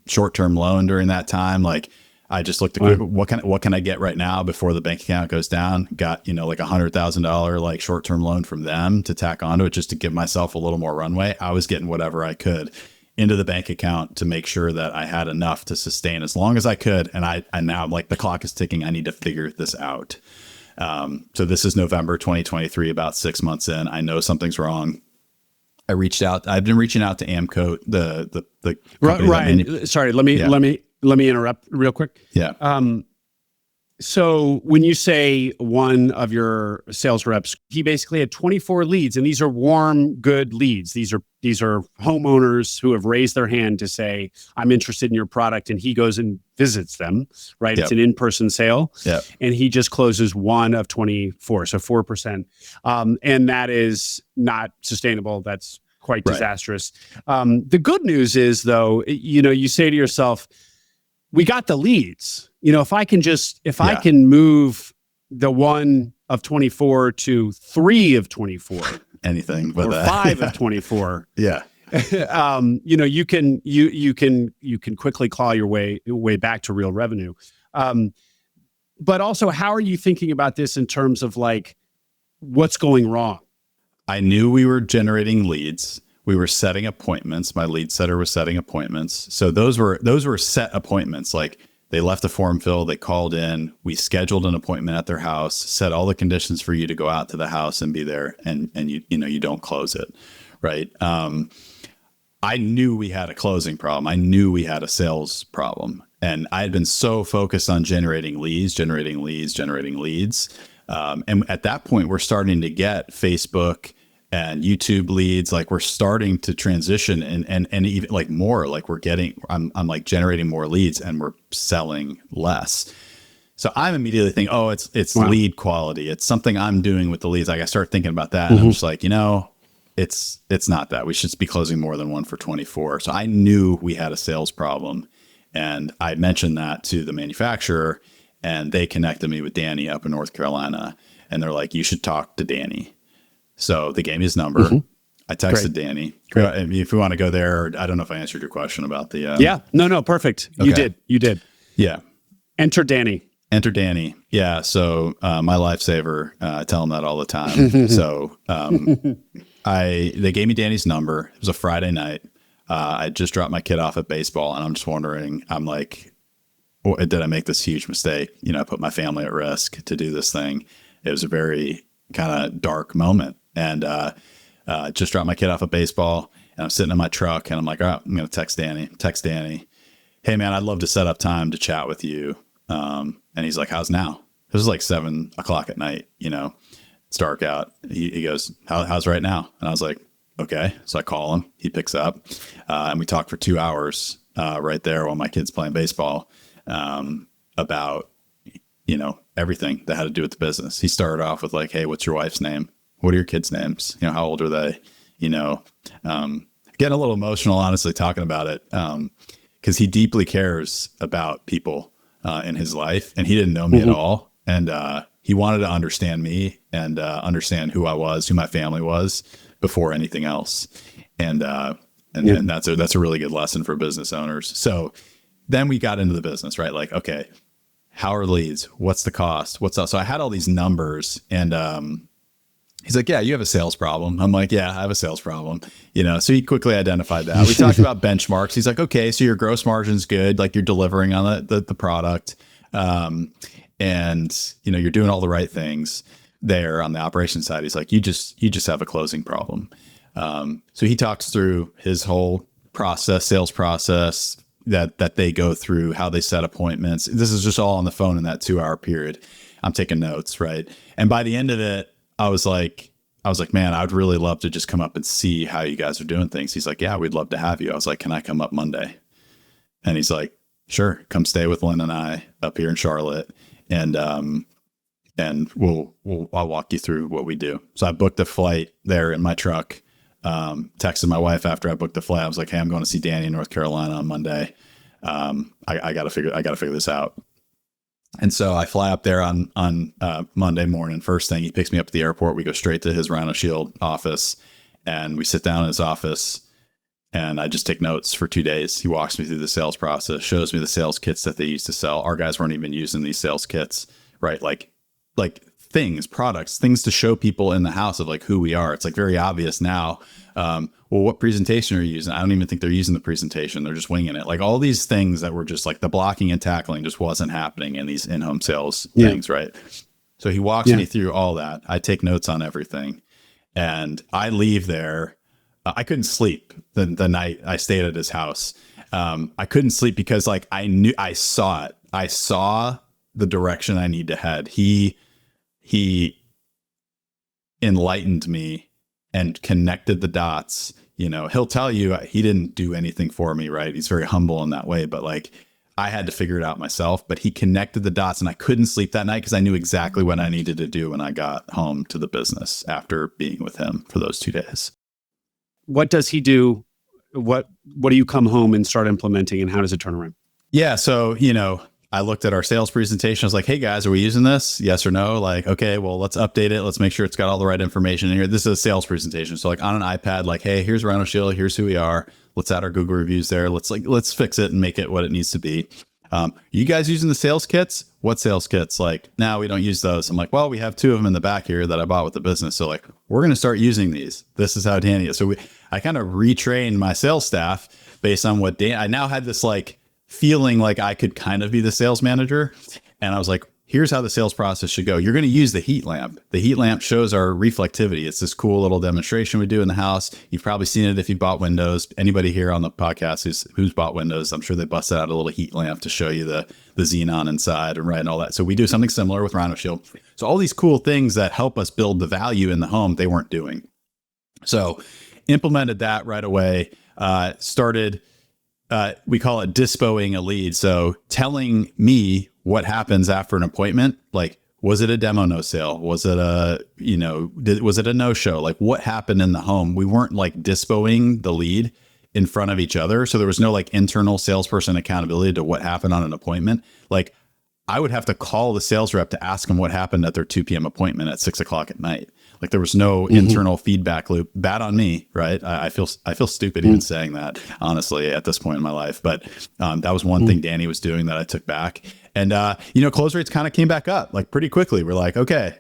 short-term loan during that time. Like I just looked at what can I get right now before the bank account goes down? Got, $100,000 short-term loan from them to tack onto it just to give myself a little more runway. I was getting whatever I could into the bank account to make sure that I had enough to sustain as long as I could. And now the clock is ticking. I need to figure this out. So this is November 2023, about 6 months in. I know something's wrong. I've been reaching out to Amcoat, the Ryan, sorry, let me interrupt real quick. Yeah. So when you say one of your sales reps, he basically had 24 leads, and these are warm, good leads. These are homeowners who have raised their hand to say, "I'm interested in your product," and he goes and visits them. Right? Yep. It's an in-person sale, Yep. and he just closes one of 24, so 4%, and that is not sustainable. That's quite disastrous. The good news is, though, you say to yourself, we got the leads. If I can move the one of 24 to 3 of 24, anything but or that. 5 of 24. Yeah. You can quickly claw your way back to real revenue. But also, how are you thinking about this in terms of like what's going wrong? I knew we were generating leads. We were setting appointments. My lead setter was setting appointments. So those were set appointments. Like they left a form fill, they called in, we scheduled an appointment at their house, set all the conditions for you to go out to the house and be there, and you don't close it, right? I knew we had a closing problem. I knew we had a sales problem, and I had been so focused on generating leads. And at that point, we're starting to get Facebook and YouTube leads. Like we're starting to transition and even like more, like I'm like generating more leads and we're selling less. So I'm immediately thinking, oh, it's lead quality. It's something I'm doing with the leads. Like I start thinking about that, and I'm just like, it's not that. We should be closing more than 1 for 24. So I knew we had a sales problem, and I mentioned that to the manufacturer, and they connected me with Danny up in North Carolina, and they're like, you should talk to Danny. So they gave me his number. I texted Danny. If we want to go there, I don't know if I answered your question about the. Yeah, no, perfect. Okay. You did. Yeah. Enter Danny. Yeah. So my lifesaver, I tell him that all the time. So they gave me Danny's number. It was a Friday night. I just dropped my kid off at baseball, and I'm just wondering, I'm like, did I make this huge mistake? I put my family at risk to do this thing. It was a very kind of dark moment. And just dropped my kid off at baseball, and I'm sitting in my truck, and I'm like, all right, I'm going to text Danny. Hey man, I'd love to set up time to chat with you. And he's like, how's now? This is like 7:00 at night, it's dark out. He goes, how's right now? And I was like, okay. So I call him, he picks up, and we talk for 2 hours, right there while my kid's playing baseball, about, everything that had to do with the business. He started off with like, hey, what's your wife's name? What are your kids' names? How old are they? Getting a little emotional, honestly, talking about it. Cause he deeply cares about people, in his life, and he didn't know me at all. And, he wanted to understand me and, understand who I was, who my family was before anything else. And that's a really good lesson for business owners. So then we got into the business, right? Like, okay, how are leads? What's the cost? What's up? So I had all these numbers, and he's like, yeah, you have a sales problem. I'm like, yeah, I have a sales problem. So he quickly identified that. We talked about benchmarks. He's like, okay, so your gross margin's good. Like you're delivering on the product. And you're doing all the right things there on the operations side. He's like, you just have a closing problem. So he talks through his whole sales process that they go through, how they set appointments. This is just all on the phone in that 2-hour period. I'm taking notes, right? And by the end of it, I was like, man, I'd really love to just come up and see how you guys are doing things. He's like, yeah, we'd love to have you. I was like, can I come up Monday? And he's like, sure, come stay with Lynn and I up here in Charlotte. And I'll walk you through what we do. So I booked a flight there in my truck. Texted my wife after I booked the flight. I was like, hey, I'm going to see Danny in North Carolina on Monday. I gotta figure this out. And so I fly up there on Monday morning. First thing, he picks me up at the airport. We go straight to his Rhino Shield office, and we sit down in his office, and I just take notes for 2 days. He walks me through the sales process, shows me the sales kits that they used to sell. Our guys weren't even using these sales kits, right? Like products, things to show people in the house of like who we are. It's like very obvious now. Well, what presentation are you using? I don't even think they're using the presentation. They're just winging it. Like all these things that were just like the blocking and tackling just wasn't happening in these in-home sales things, right? So he walks me through all that. I take notes on everything, and I leave there. I couldn't sleep the night I stayed at his house. I couldn't sleep because like I saw it. I saw the direction I need to head. He enlightened me and connected the dots. You know, he'll tell you he didn't do anything for me, right? He's very humble in that way, but like I had to figure it out myself, but he connected the dots and I couldn't sleep that night because I knew exactly what I needed to do when I got home to the business after being with him for those 2 days. What does he do? What do you come home and start implementing, and how does it turn around? Yeah. So, you know, I looked at our sales presentation. I was like, hey guys, are we using this? Yes or no? Like, okay, well, let's update it. Let's make sure it's got all the right information in here. This is a sales presentation. So like on an iPad, like, hey, here's Rhino Shield. Here's who we are. Let's add our Google reviews there. Let's fix it and make it what it needs to be. You guys using the sales kits? What sales kits? Like, no, we don't use those. I'm like, well, we have 2 of them in the back here that I bought with the business. So like, we're going to start using these. This is how Danny is. So I kind of retrained my sales staff based on what I now had this like feeling like I could kind of be the sales manager. And I was like, here's how the sales process should go. You're going to use the heat lamp. The heat lamp shows our reflectivity. It's this cool little demonstration we do in the house. You've probably seen it if you bought Windows. Anybody here on the podcast who's bought Windows, I'm sure they busted out a little heat lamp to show you the xenon inside and all that. So we do something similar with Rhino Shield. So all these cool things that help us build the value in the home, they weren't doing. So implemented that right away, started we call it dispoing a lead. So telling me what happens after an appointment, like, was it a demo no sale? Was it was it a no show? Like what happened in the home? We weren't like dispoing the lead in front of each other. So there was no like internal salesperson accountability to what happened on an appointment. Like I would have to call the sales rep to ask them what happened at their 2 p.m. appointment at 6 o'clock at night. Like there was no internal feedback loop. Bad on me, right? I feel stupid even saying that, honestly, at this point in my life. But that was one thing Danny was doing that I took back. And close rates kind of came back up like pretty quickly. We're like, okay,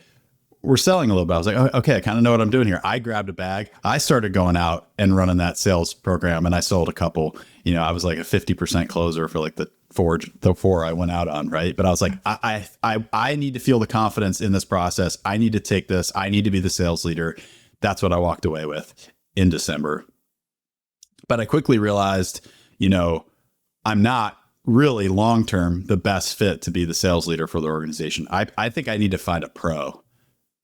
we're selling a little bit. I was like, oh, okay, I kind of know what I'm doing here. I grabbed a bag. I started going out and running that sales program, and I sold a couple. You know, I was like a 50% closer for like the four I went out on, right? But I was like, I need to feel the confidence in this process. I need to take this. I need to be the sales leader. That's what I walked away with in December. But I quickly realized, I'm not really long-term the best fit to be the sales leader for the organization. I think I need to find a pro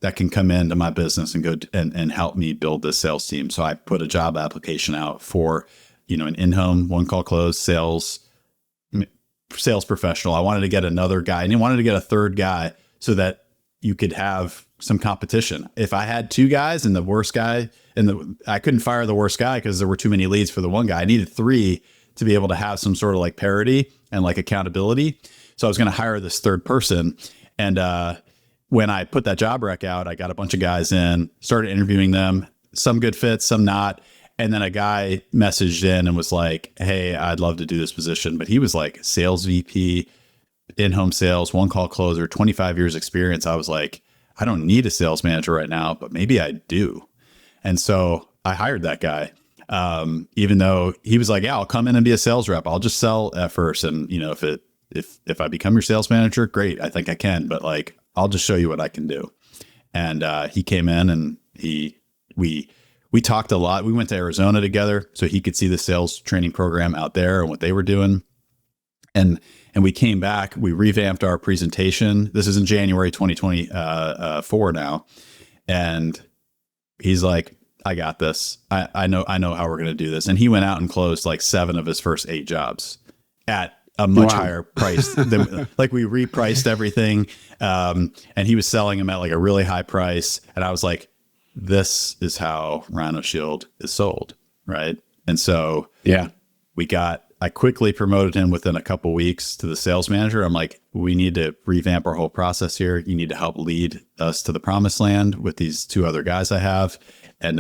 that can come into my business and go and help me build this sales team. So I put a job application out for, an in-home, one call close sales professional. I wanted to get another guy, and I wanted to get a third guy so that you could have some competition. If I had 2 guys and the worst guy, I couldn't fire the worst guy because there were too many leads for the one guy. I needed 3 to be able to have some sort of like parity and like accountability. So I was going to hire this third person. And when I put that job rec out, I got a bunch of guys in, started interviewing them, some good fits, some not. And then a guy messaged in and was like, hey, I'd love to do this position. But he was like sales VP, in-home sales, one call closer, 25 years experience. I was like, I don't need a sales manager right now, but maybe I do. And so I hired that guy. Even though he was like, yeah, I'll come in and be a sales rep. I'll just sell at first. And if I become your sales manager, great. I think I can, but like, I'll just show you what I can do. And he came in and we talked a lot. We went to Arizona together so he could see the sales training program out there and what they were doing. And we came back, we revamped our presentation. This is in January 2024 now. And he's like, I got this. I know how we're going to do this. And he went out and closed like 7 of his first 8 jobs at a much higher price than like we repriced everything. And he was selling them at like a really high price. And I was like, this is how Rhino Shield is sold. Right. And so, I quickly promoted him within a couple weeks to the sales manager. I'm like, we need to revamp our whole process here. You need to help lead us to the promised land with these 2 other guys I have. And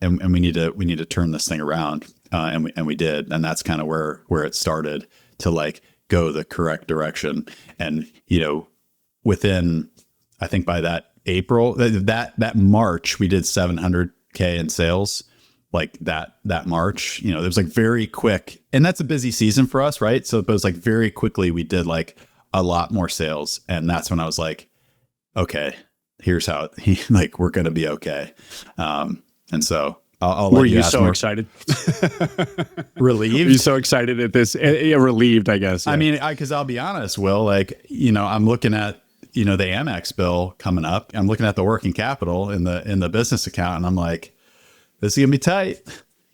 we need to turn this thing around. And we did. And that's kind of where it started to like go the correct direction. And, within, I think by that April, that March, we did 700K in sales. Like that March, it was like very quick, and that's a busy season for us. Right. So it was like very quickly, we did like a lot more sales. And that's when I was like, okay, here's how we're going to be okay. And so I'll Were let you you ask so more. excited? Relieved? Were you so excited at this? Relieved, I guess. I Yeah. mean, because I'll be honest, Will, like, I'm looking at, the Amex bill coming up. I'm looking at the working capital in the business account, and I'm like, this is gonna be tight,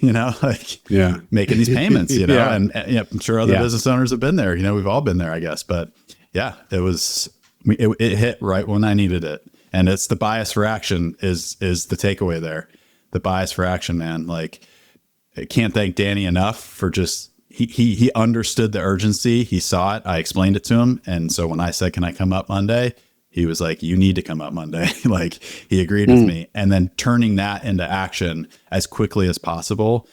like Yeah. making these payments, Yeah. and I'm sure other Yeah. business owners have been there. We've all been there, I guess. But yeah, it hit right when I needed it, and it's the bias for action is the takeaway there. The bias for action, man. Like, I can't thank Danny enough for just he understood the urgency. He saw it. I explained it to him, and so when I said, "Can I come up Monday?" he was like, "You need to come up Monday." Like, he agreed with me, and then turning that into action as quickly as possible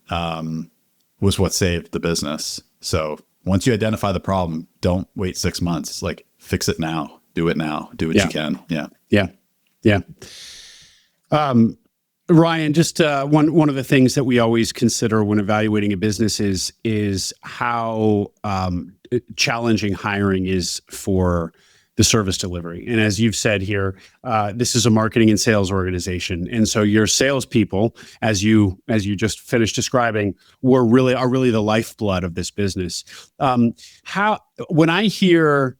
was what saved the business. So once you identify the problem, don't wait 6 months. Like, fix it now. Do it now. Do what you can. Yeah. Yeah. Yeah. Ryan, just one of the things that we always consider when evaluating a business is how challenging hiring is for the service delivery. And as you've said here, this is a marketing and sales organization, and so your salespeople, as you just finished describing, are really the lifeblood of this business. When I hear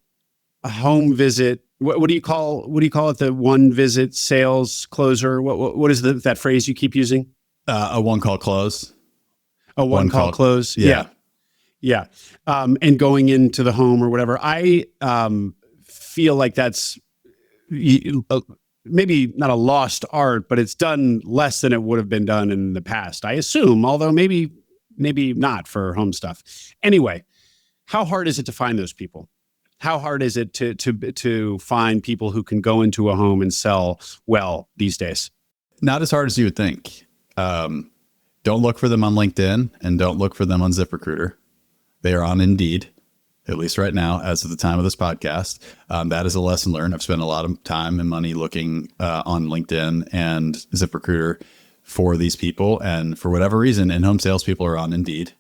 a home visit, what do you call it? The one visit sales closer? What is that phrase you keep using? A one call close. A one call close. Yeah. Yeah. And going into the home or whatever. I feel like that's maybe not a lost art, but it's done less than it would have been done in the past, I assume, although maybe not for home stuff. Anyway, how hard is it to find those people? How hard is it to find people who can go into a home and sell well these days? Not as hard as you would think. Don't look for them on LinkedIn, and don't look for them on ZipRecruiter. They are on Indeed, at least right now, as of the time of this podcast. That is a lesson learned. I've spent a lot of time and money looking on LinkedIn and ZipRecruiter for these people. And for whatever reason, in-home salespeople are on Indeed.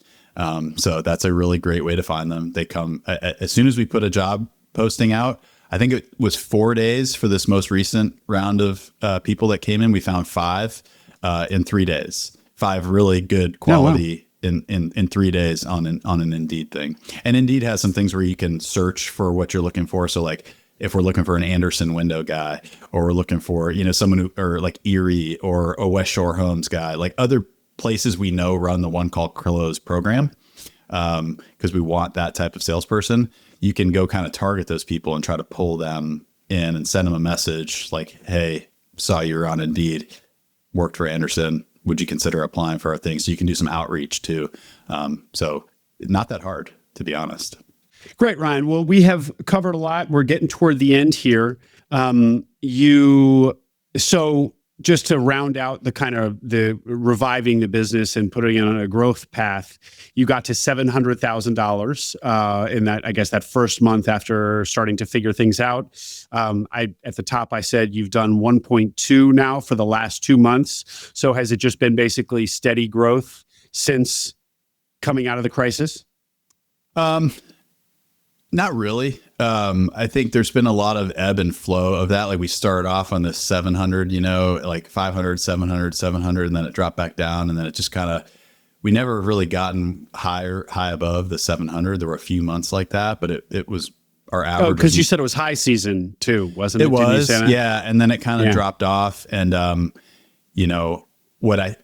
So that's a really great way to find them. They come as soon as we put a job posting out. I think it was 4 days for this most recent round of people that came in. We found 5 in 3 days, 5 really good quality in 3 days on an Indeed thing. And Indeed has some things where you can search for what you're looking for. So like, if we're looking for an Anderson window guy, or we're looking for, someone who, or like Erie or a West Shore Homes guy, like other places we know run the one call close program, because we want that type of salesperson. You can go kind of target those people and try to pull them in and send them a message like, "Hey, saw you were on Indeed, worked for Anderson. Would you consider applying for our thing?" So you can do some outreach too. So not that hard, to be honest. Great, Ryan. Well, we have covered a lot. We're getting toward the end here. So just to round out the kind of the reviving the business and putting it on a growth path, you got to $700,000 in that, I guess, that first month after starting to figure things out. At the top, I said you've done 1.2 now for the last 2 months. So has it just been basically steady growth since coming out of the crisis? Not really. I think there's been a lot of ebb and flow of that. Like, we started off on this 700, like 500, 700, 700, and then it dropped back down. And then it just kind of, we never really gotten high above the 700. There were a few months like that, but it was our average. Oh, because you said it was high season too, wasn't it? It was, yeah. And then it kind of dropped off. And, what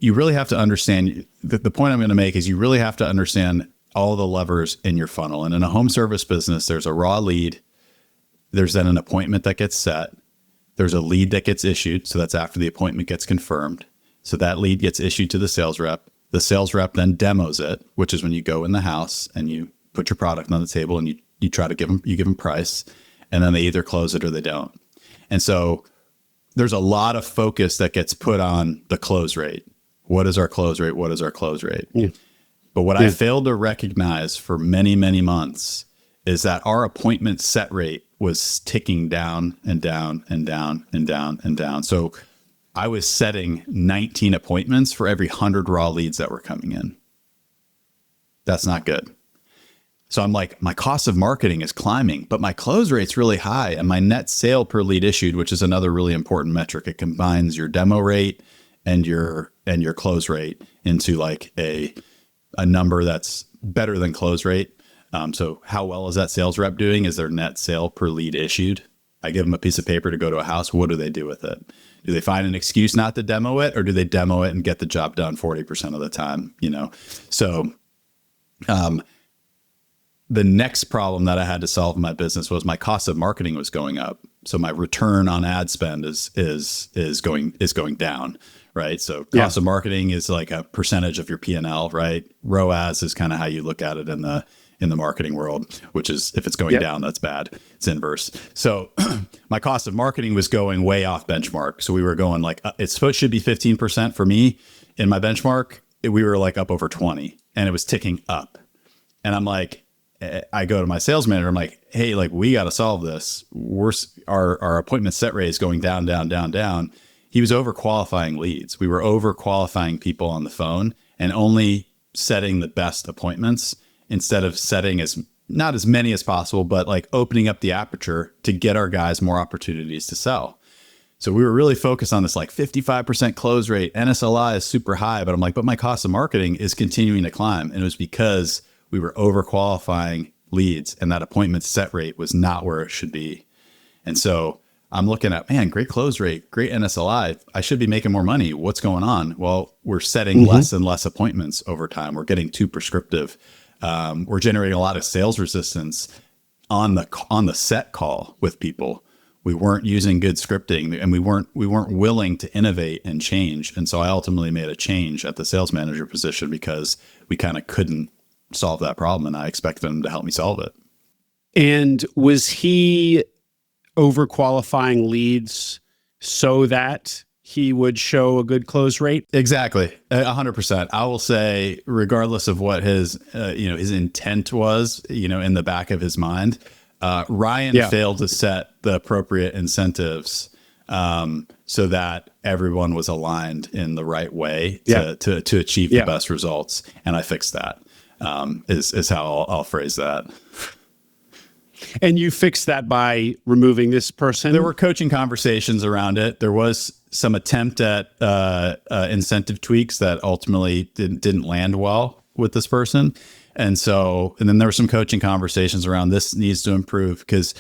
you really have to understand, the point I'm going to make is you really have to understand all the levers in your funnel. And in a home service business, there's a raw lead. There's then an appointment that gets set. There's a lead that gets issued. So that's after the appointment gets confirmed. So that lead gets issued to the sales rep. The sales rep then demos it, which is when you go in the house and you put your product on the table and you try to give them price, and then they either close it or they don't. And so there's a lot of focus that gets put on the close rate. What is our close rate? What is our close rate? Yeah. But what I failed to recognize for many, many months is that our appointment set rate was ticking down and down and down and down and down. So I was setting 19 appointments for every 100 raw leads that were coming in. That's not good. So I'm like, my cost of marketing is climbing, but my close rate's really high, and my net sale per lead issued, which is another really important metric. It combines your demo rate and your close rate into like a number that's better than close rate. So how well is that sales rep doing? Is their net sale per lead issued? I give them a piece of paper to go to a house. What do they do with it? Do they find an excuse not to demo it, or do they demo it and get the job done 40% of the time? So the next problem that I had to solve in my business was my cost of marketing was going up. So my return on ad spend is going down, right? So cost of marketing is like a percentage of your P&L, right? ROAS is kind of how you look at it in the marketing world, which is if it's going down, that's bad. It's inverse. So my cost of marketing was going way off benchmark. So we were going like, should be 15% for me in my benchmark. We were like up over 20 and it was ticking up. And I'm like, I go to my sales manager. I'm like, hey, like we got to solve this. Our appointment set rate is going down, down, down, down. He was overqualifying leads. We were overqualifying people on the phone and only setting the best appointments instead of setting not as many as possible, but like opening up the aperture to get our guys more opportunities to sell. So we were really focused on this like 55% close rate. NSLI is super high, but I'm like, but my cost of marketing is continuing to climb. And it was because we were overqualifying leads and that appointment set rate was not where it should be. And so I'm looking at, man, great close rate, great NSLI. I should be making more money. What's going on? Well, we're setting less and less appointments over time. We're getting too prescriptive. We're generating a lot of sales resistance on the set call with people. We weren't using good scripting and we weren't willing to innovate and change. And so I ultimately made a change at the sales manager position because we kind of couldn't solve that problem and I expected him to help me solve it. And was he overqualifying leads so that he would show a good close rate? Exactly. 100%. I will say, regardless of what his intent was, in the back of his mind, Ryan failed to set the appropriate incentives so that everyone was aligned in the right way to achieve the best results. And I fixed that, is how I'll phrase that. And you fixed that by removing this person? There were coaching conversations around it. There was some attempt at incentive tweaks that ultimately didn't land well with this person. And then there were some coaching conversations around this needs to improve because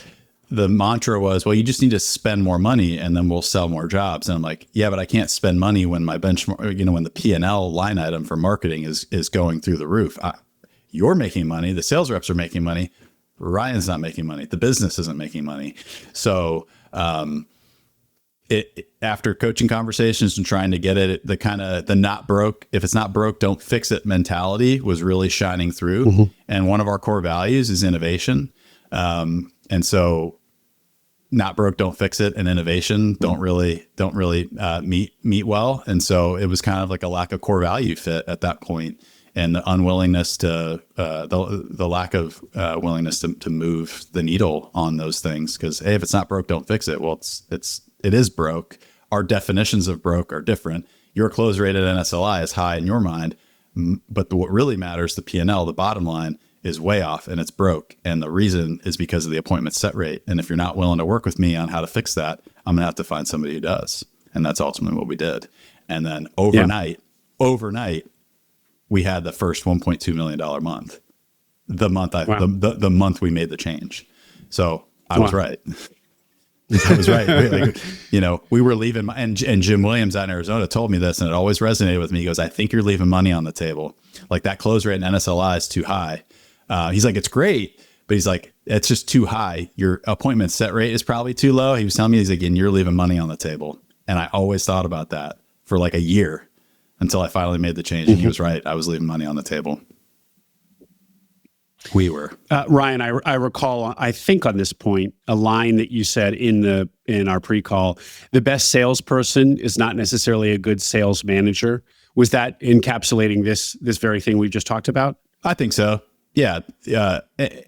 the mantra was, well, you just need to spend more money and then we'll sell more jobs. And I'm like, yeah, but I can't spend money when my benchmark, when the P&L line item for marketing is going through the roof. You're making money. The sales reps are making money. Ryan's not making money. The business isn't making money. So after coaching conversations and trying to get it, the not broke, if it's not broke, don't fix it mentality was really shining through. Mm-hmm. And one of our core values is innovation. And so not broke, don't fix it, and innovation don't really meet well. And so it was kind of like a lack of core value fit at that point. And the unwillingness to the lack of willingness to move the needle on those things, because hey, if it's not broke, don't fix it. Well, it is broke. Our definitions of broke are different. Your close rate at NSLI is high in your mind, but what really matters, the P&L, the bottom line, is way off and it's broke. And the reason is because of the appointment set rate. And if you're not willing to work with me on how to fix that, I'm gonna have to find somebody who does. And that's ultimately what we did. And then overnight, we had the first $1.2 million month. The month the month we made the change. So I was right. I was right. We were leaving, and Jim Williams out in Arizona told me this, and it always resonated with me. He goes, I think you're leaving money on the table. Like that close rate in NSLI is too high. He's like, it's great, but he's like, it's just too high. Your appointment set rate is probably too low. He was telling me, he's like, and you're leaving money on the table. And I always thought about that for like a year until I finally made the change. And he was right. I was leaving money on the table. We were. Ryan, I recall, I think on this point, a line that you said in our pre-call, the best salesperson is not necessarily a good sales manager. Was that encapsulating this very thing we just talked about? I think so. Yeah.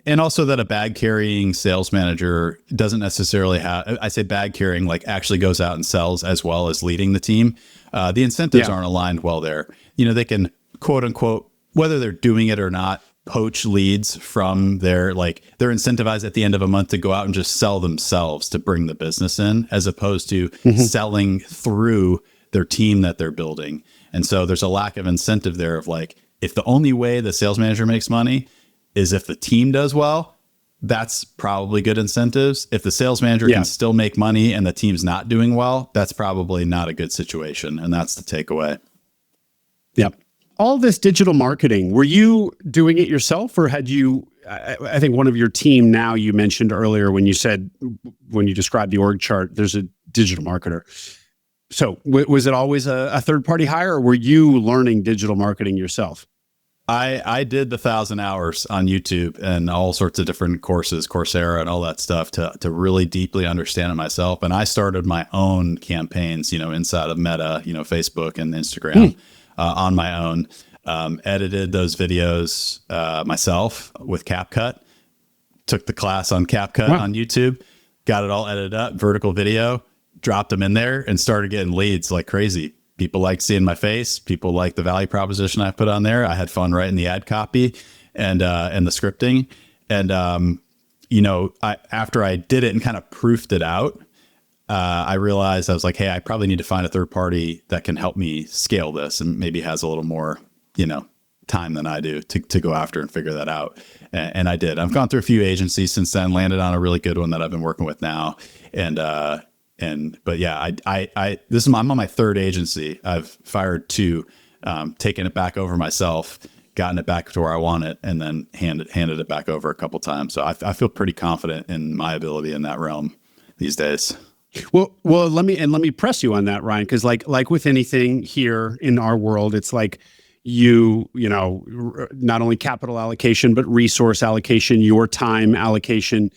And also that a bag carrying sales manager doesn't necessarily have, I say bag carrying, like actually goes out and sells as well as leading the team. The incentives aren't aligned well there. They can quote unquote, whether they're doing it or not, poach leads from they're incentivized at the end of a month to go out and just sell themselves to bring the business in, as opposed to selling through their team that they're building. And so there's a lack of incentive there of like, if the only way the sales manager makes money is if the team does well, that's probably good incentives. If the sales manager can still make money and the team's not doing well, that's probably not a good situation. And that's the takeaway. Yep. All this digital marketing, were you doing it yourself, or had you, I think one of your team now, you mentioned earlier when you said, when you described the org chart, there's a digital marketer. So was it always a third-party hire, or were you learning digital marketing yourself? I did the 1,000 hours on YouTube and all sorts of different courses, Coursera and all that stuff to really deeply understand it myself. And I started my own campaigns, inside of Meta, Facebook and Instagram on my own, edited those videos myself with CapCut, took the class on CapCut on YouTube, got it all edited up, vertical video, dropped them in there and started getting leads like crazy. People like seeing my face. People like the value proposition I put on there. I had fun writing the ad copy and the scripting. And, after I did it and kind of proofed it out, I realized I was like, hey, I probably need to find a third party that can help me scale this and maybe has a little more, time than I do to go after and figure that out. And I did. I've gone through a few agencies since then, landed on a really good one that I've been working with now. But yeah, I'm on my third agency. I've fired 2, taken it back over myself, gotten it back to where I want it, and then handed it back over a couple times. So I feel pretty confident in my ability in that realm these days. Well, let me press you on that, Ryan, because like with anything here in our world, it's like not only capital allocation, but resource allocation, your time allocation.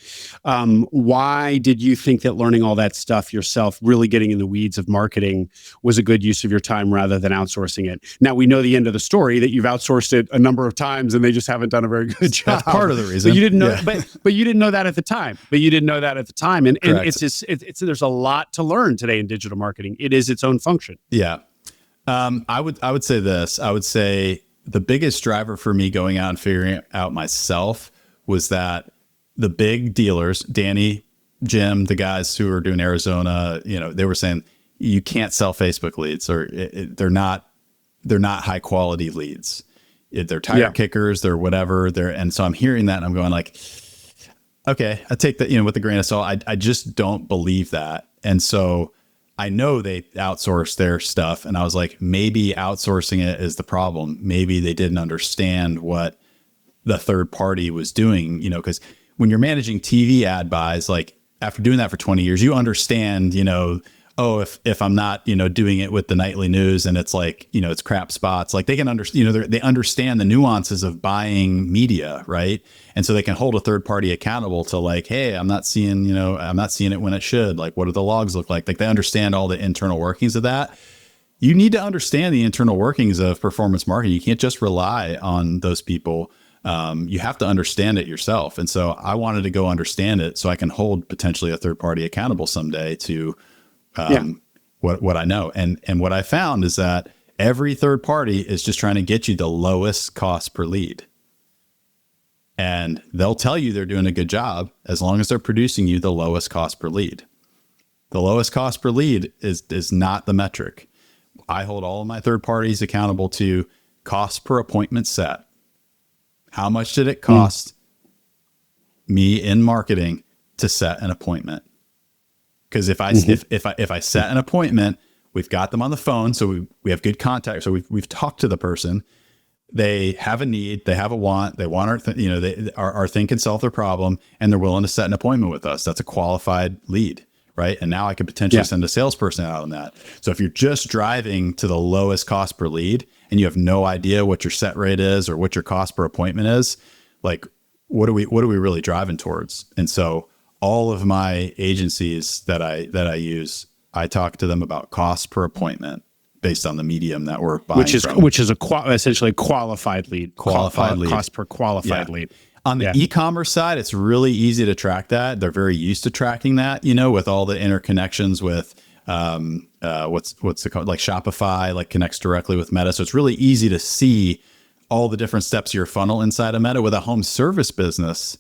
Why did you think that learning all that stuff yourself, really getting in the weeds of marketing, was a good use of your time rather than outsourcing it? Now, we know the end of the story, that you've outsourced it a number of times and they just haven't done a very good job. That's part of the reason. But you didn't know, but you didn't know that at the time. And it's there's a lot to learn today in digital marketing. It is its own function. Yeah. I would say this. I would say the biggest driver for me going out and figuring it out myself was that the big dealers, Danny, Jim, the guys who are doing Arizona, they were saying you can't sell Facebook leads, or they're not high quality leads. They're tire kickers, they're whatever. And so I'm hearing that and I'm going like, okay, I take that, with a grain of salt. I just don't believe that. And so I know they outsource their stuff. And I was like, maybe outsourcing it is the problem. Maybe they didn't understand what the third party was doing, because when you're managing TV ad buys, like after doing that for 20 years, you understand, if I'm not, doing it with the nightly news and it's like, it's crap spots, like they can understand, they understand the nuances of buying media. Right. And so they can hold a third party accountable to like, hey, I'm not seeing it when it should. Like, what do the logs look like? Like they understand all the internal workings of that. You need to understand the internal workings of performance marketing. You can't just rely on those people. You have to understand it yourself. And so I wanted to go understand it so I can hold potentially a third party accountable someday to what I know. And what I found is that every third party is just trying to get you the lowest cost per lead. And they'll tell you they're doing a good job as long as they're producing you the lowest cost per lead. The lowest cost per lead is not the metric. I hold all of my third parties accountable to cost per appointment set. How much did it cost me in marketing to set an appointment? Because if I set an appointment, we've got them on the phone, so we have good contact. So we've talked to the person. They have a need, they have a want, they want our thing can solve their problem, and they're willing to set an appointment with us. That's a qualified lead, right? And now I could potentially send a salesperson out on that. So if you're just driving to the lowest cost per lead and you have no idea what your set rate is or what your cost per appointment is, like what are we really driving towards? And so all of my agencies that I use, I talk to them about cost per appointment based on the medium that we're buying which is essentially a qualified lead. Cost per qualified lead. On the e-commerce side, it's really easy to track that. They're very used to tracking that, with all the interconnections with what's it called, like Shopify, like connects directly with Meta. So it's really easy to see all the different steps of your funnel inside of Meta. With a home service business,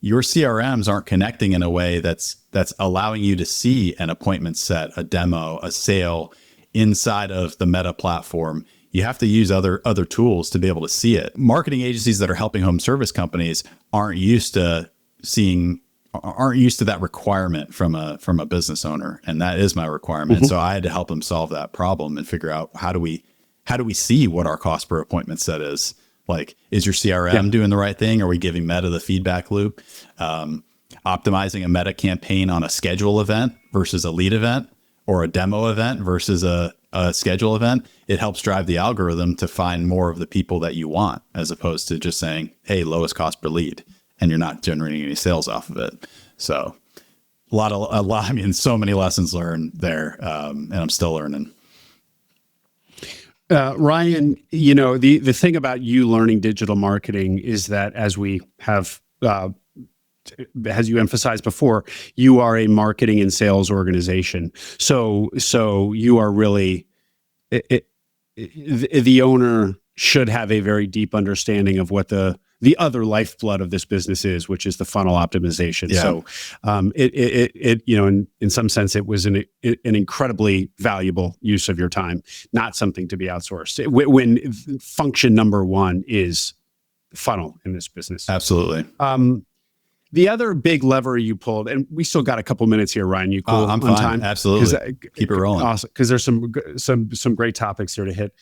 your CRMs aren't connecting in a way that's allowing you to see an appointment set, a demo, a sale inside of the Meta platform, you have to use other tools to be able to see it. Marketing agencies that are helping home service companies aren't used to that requirement from a business owner, and that is my requirement. So I had to help them solve that problem and figure out how do we see what our cost per appointment set is. Like, is your CRM doing the right thing? Are we giving Meta the feedback loop? Optimizing a Meta campaign on a schedule event versus a lead event, or a demo event versus a schedule event. It helps drive the algorithm to find more of the people that you want, as opposed to just saying, hey, lowest cost per lead, and you're not generating any sales off of it. So I mean, so many lessons learned there. And I'm still learning. Ryan, you know, the thing about you learning digital marketing is that, as we have, as you emphasized before, you are a marketing and sales organization. So you are really, the owner should have a very deep understanding of what the other lifeblood of this business is, which is the funnel optimization. Yeah. So it you know, in some sense, it was an incredibly valuable use of your time, not something to be outsourced, when function number one is funnel in this business. Absolutely. The other big lever you pulled, and we still got a couple minutes here, Ryan. You cool I'm on fine. time? Absolutely. Keep it rolling. Awesome, because there's some great topics here to hit.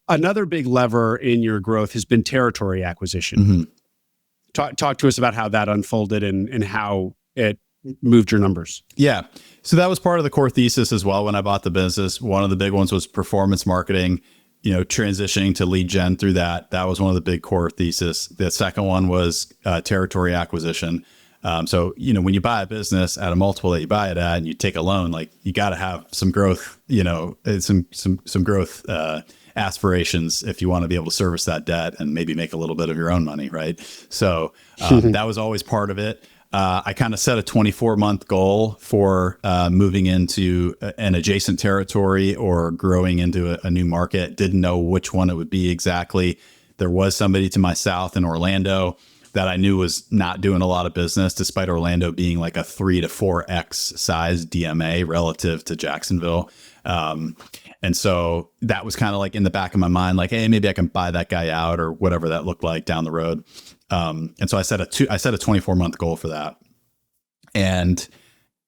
Another big lever in your growth has been territory acquisition. Talk to us about how that unfolded and how it moved your numbers. Yeah. So that was part of the core thesis as well when I bought the business. One of the big ones was performance marketing, you know, transitioning to lead gen through that. That was one of the big core thesis. The second one was territory acquisition. So, you know, when you buy a business at a multiple that you buy it at and you take a loan, like, you got to have some growth, you know, some growth aspirations if you want to be able to service that debt and maybe make a little bit of your own money. Right. So that was always part of it. I kind of set a 24-month goal for moving into an adjacent territory or growing into a new market. Didn't know which one it would be exactly. There was somebody to my south in Orlando that I knew was not doing a lot of business, despite Orlando being like a 3 to 4x size DMA relative to Jacksonville. And so that was kind of like in the back of my mind, like, hey, maybe I can buy that guy out or whatever that looked like down the road. And so I set a 24-month goal for that. And,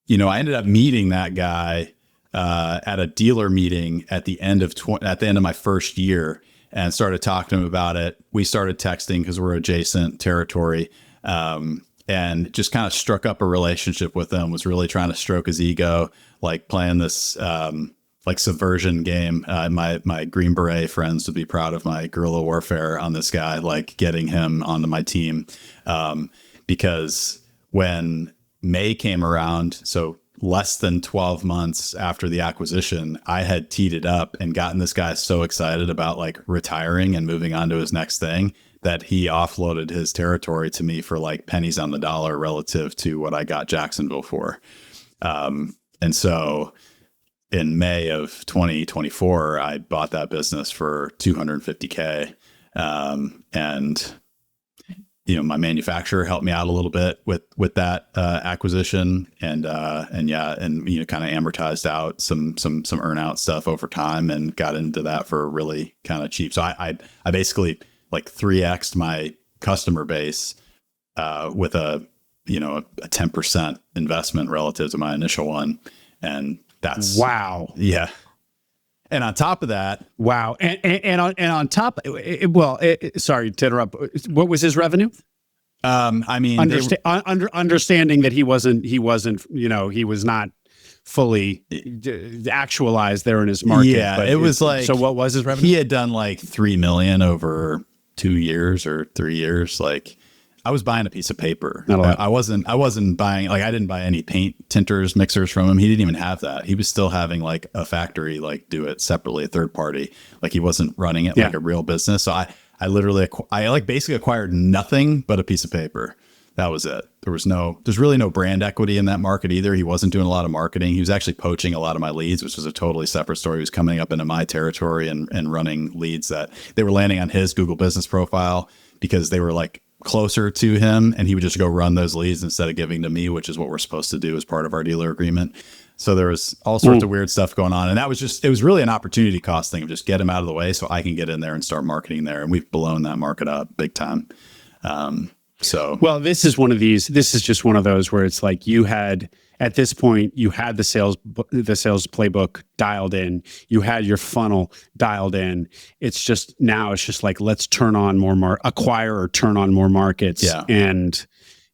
you know, I ended up meeting that guy at a dealer meeting at the end of my first year, and started talking to him about it. We started texting because we're adjacent territory, and just kind of struck up a relationship with him. Was really trying to stroke his ego, like playing this like subversion game. My Green Beret friends would be proud of my guerrilla warfare on this guy, like getting him onto my team. Because when May came around, so less than 12 months after the acquisition, I had teed it up and gotten this guy so excited about like retiring and moving on to his next thing that he offloaded his territory to me for like pennies on the dollar relative to what I got Jacksonville for. And so in May of 2024, I bought that business for $250K. And, you know, my manufacturer helped me out a little bit with that acquisition, and you know, kind of amortized out some earn-out stuff over time and got into that for really kind of cheap. So I basically like 3x'd my customer base with a 10% investment relative to my initial one. And that's wow. Yeah. And on top of that, wow. And on top, sorry to interrupt. What was his revenue? I mean, understanding that he wasn't, you know, he was not fully actualized there in his market. Yeah, but it was like, so what was his revenue? He had done like 3 million over 2 years or 3 years. Like, I was buying a piece of paper. I wasn't buying, like, I didn't buy any paint tinters, mixers from him. He didn't even have that. He was still having like a factory, like do it separately, a third party. Like, he wasn't running it like a real business. So I literally, like basically acquired nothing but a piece of paper. That was it. There's really no brand equity in that market either. He wasn't doing a lot of marketing. He was actually poaching a lot of my leads, which was a totally separate story. He was coming up into my territory and running leads that they were landing on his Google business profile because they were like closer to him, and he would just go run those leads instead of giving to me, which is what we're supposed to do as part of our dealer agreement. So there was all sorts of weird stuff going on. And it was really an opportunity cost thing of just get them out of the way so I can get in there and start marketing there. And we've blown that market up big time. Well, this is just one of those where it's like at this point, you had the sales playbook dialed in, you had your funnel dialed in. It's just like, let's turn on more acquire or turn on more markets, and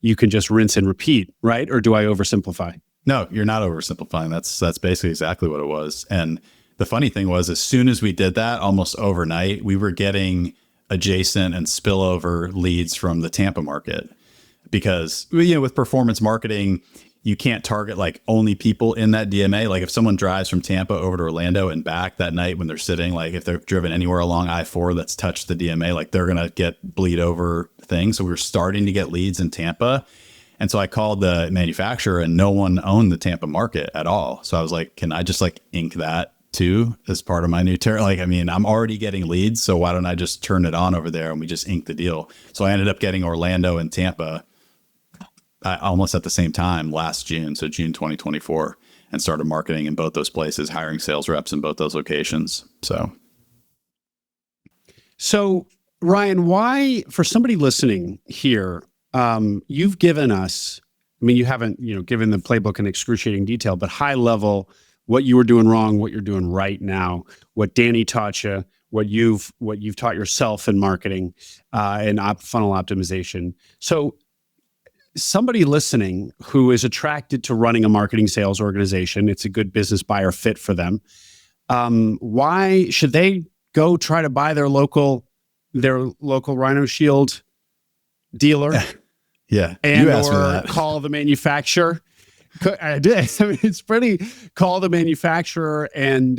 you can just rinse and repeat, right? Or do I oversimplify? No, you're not oversimplifying. That's basically exactly what it was. And the funny thing was, as soon as we did that, almost overnight, we were getting adjacent and spillover leads from the Tampa market, because with performance marketing, you can't target like only people in that DMA. Like if someone drives from Tampa over to Orlando and back that night when they're sitting, like if they're driven anywhere along I-4 that's touched the DMA, like they're going to get bleed over things. So we were starting to get leads in Tampa. And so I called the manufacturer and no one owned the Tampa market at all. So I was like, can I just like ink that too as part of my new Like, I mean, I'm already getting leads, so why don't I just turn it on over there and we just ink the deal? So I ended up getting Orlando and Tampa almost at the same time last June, so June 2024, and started marketing in both those places, hiring sales reps in both those locations. So Ryan, why, for somebody listening here, you've given us, I mean, you haven't, given the playbook in excruciating detail, but high level, what you were doing wrong, what you're doing right now, what Danny taught you, what you've taught yourself in marketing, and funnel optimization. So somebody listening who is attracted to running a marketing sales organization, it's a good business buyer fit for them. Why should they go try to buy their local Rhino Shield dealer? Yeah. And or call the manufacturer? I did. I mean, it's pretty. Call the manufacturer and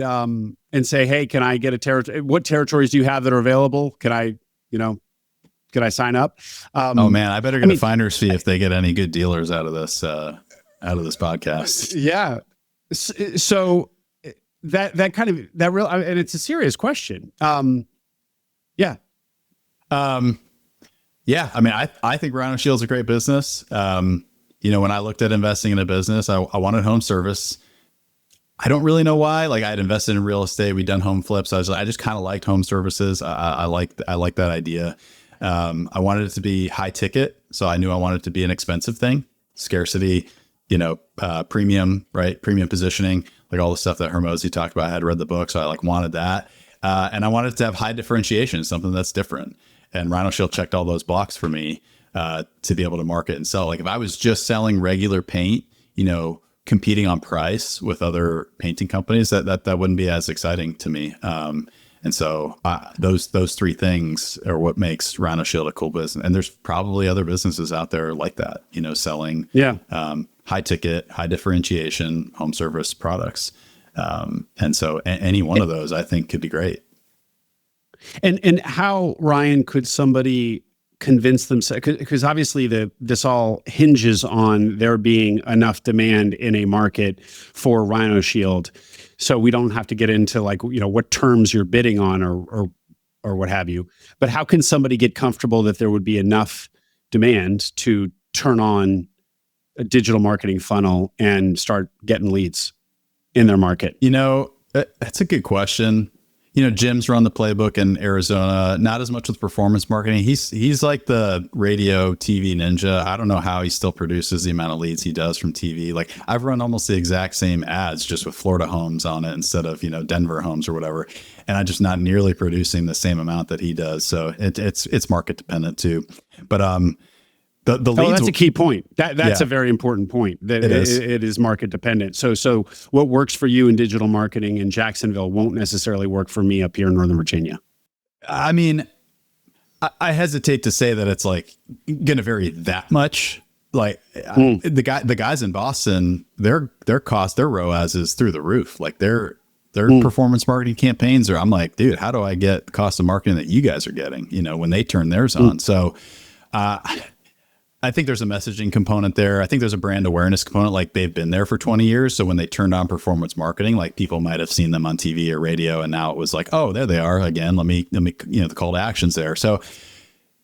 say, hey, can I get a territory? What territories do you have that are available? Can I sign up? Oh man, I better get a finder's fee if they get any good dealers out of this podcast. Yeah. So that and it's a serious question. Yeah. Yeah. I mean, I think Rhino Shield's a great business. When I looked at investing in a business, I wanted home service. I don't really know why. Like I had invested in real estate. We'd done home flips. I just kind of liked home services. I like that idea. I wanted it to be high ticket. So I knew I wanted it to be an expensive thing, scarcity, premium, right? Premium positioning, like all the stuff that Hormozi talked about. I had read the book. So I wanted that. And I wanted it to have high differentiation, something that's different. And Rhino Shield checked all those blocks for me, to be able to market and sell. Like if I was just selling regular paint, competing on price with other painting companies, that wouldn't be as exciting to me. And so those three things are what makes Rhino Shield a cool business. And there's probably other businesses out there like that, selling high ticket, high differentiation home service products. And so any one of those I think could be great. And how, Ryan, could somebody convince themselves, because obviously this all hinges on there being enough demand in a market for Rhino Shield. So we don't have to get into what terms you're bidding on or what have you. But how can somebody get comfortable that there would be enough demand to turn on a digital marketing funnel and start getting leads in their market? That's a good question. Jim's run the playbook in Arizona, not as much with performance marketing. He's like the radio TV ninja. I don't know how he still produces the amount of leads he does from TV. Like I've run almost the exact same ads just with Florida homes on it instead of, Denver homes or whatever. And I'm just not nearly producing the same amount that he does. So it's market dependent too. But, the leads, that's a key point. That's a very important point. That it is market dependent. So what works for you in digital marketing in Jacksonville won't necessarily work for me up here in Northern Virginia. I mean, I hesitate to say that it's like going to vary that much. Like the guys in Boston, their cost, their ROAS is through the roof. Like their performance marketing campaigns are. I'm like, dude, how do I get the cost of marketing that you guys are getting? When they turn theirs on. So. I think there's a messaging component there. I think there's a brand awareness component. Like they've been there for 20 years. So when they turned on performance marketing, like people might have seen them on TV or radio. And now it was like, oh, there they are again. Let me, the call to action's there. So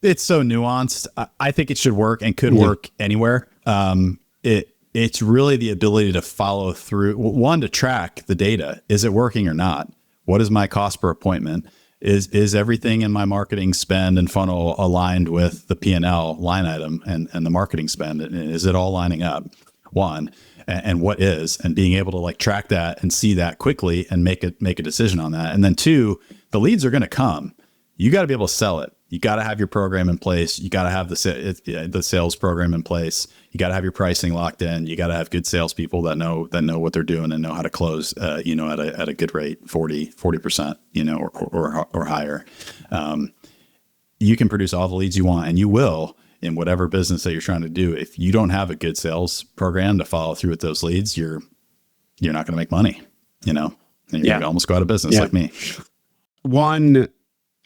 it's so nuanced. I think it should work and could work anywhere. It it's really the ability to follow through. One, to track the data. Is it working or not? What is my cost per appointment? Is everything in my marketing spend and funnel aligned with the P&L line item and the marketing spend? And is it all lining up? One, and what is, and being able to like track that and see that quickly and make a decision on that. And then two, the leads are going to come. You got to be able to sell it. You got to have your program in place. You got to have the sales program in place. You got to have your pricing locked in. You got to have good salespeople that know what they're doing and know how to close, at a good rate, 40%, or higher. You can produce all the leads you want, and you will in whatever business that you're trying to do. If you don't have a good sales program to follow through with those leads, you're not going to make money, and you're going to almost go out of business like me. One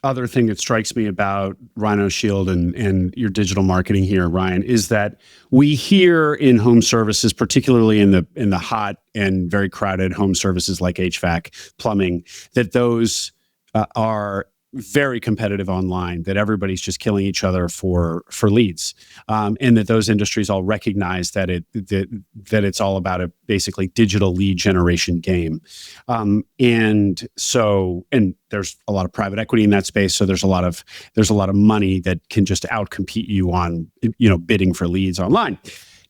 other thing that strikes me about Rhino Shield and your digital marketing here, Ryan, is that we hear in home services, particularly in the hot and very crowded home services like HVAC, plumbing, that those are very competitive online, that everybody's just killing each other for leads, and that those industries all recognize that it's all about a basically digital lead generation game, and there's a lot of private equity in that space, so there's a lot of money that can just outcompete you on bidding for leads online.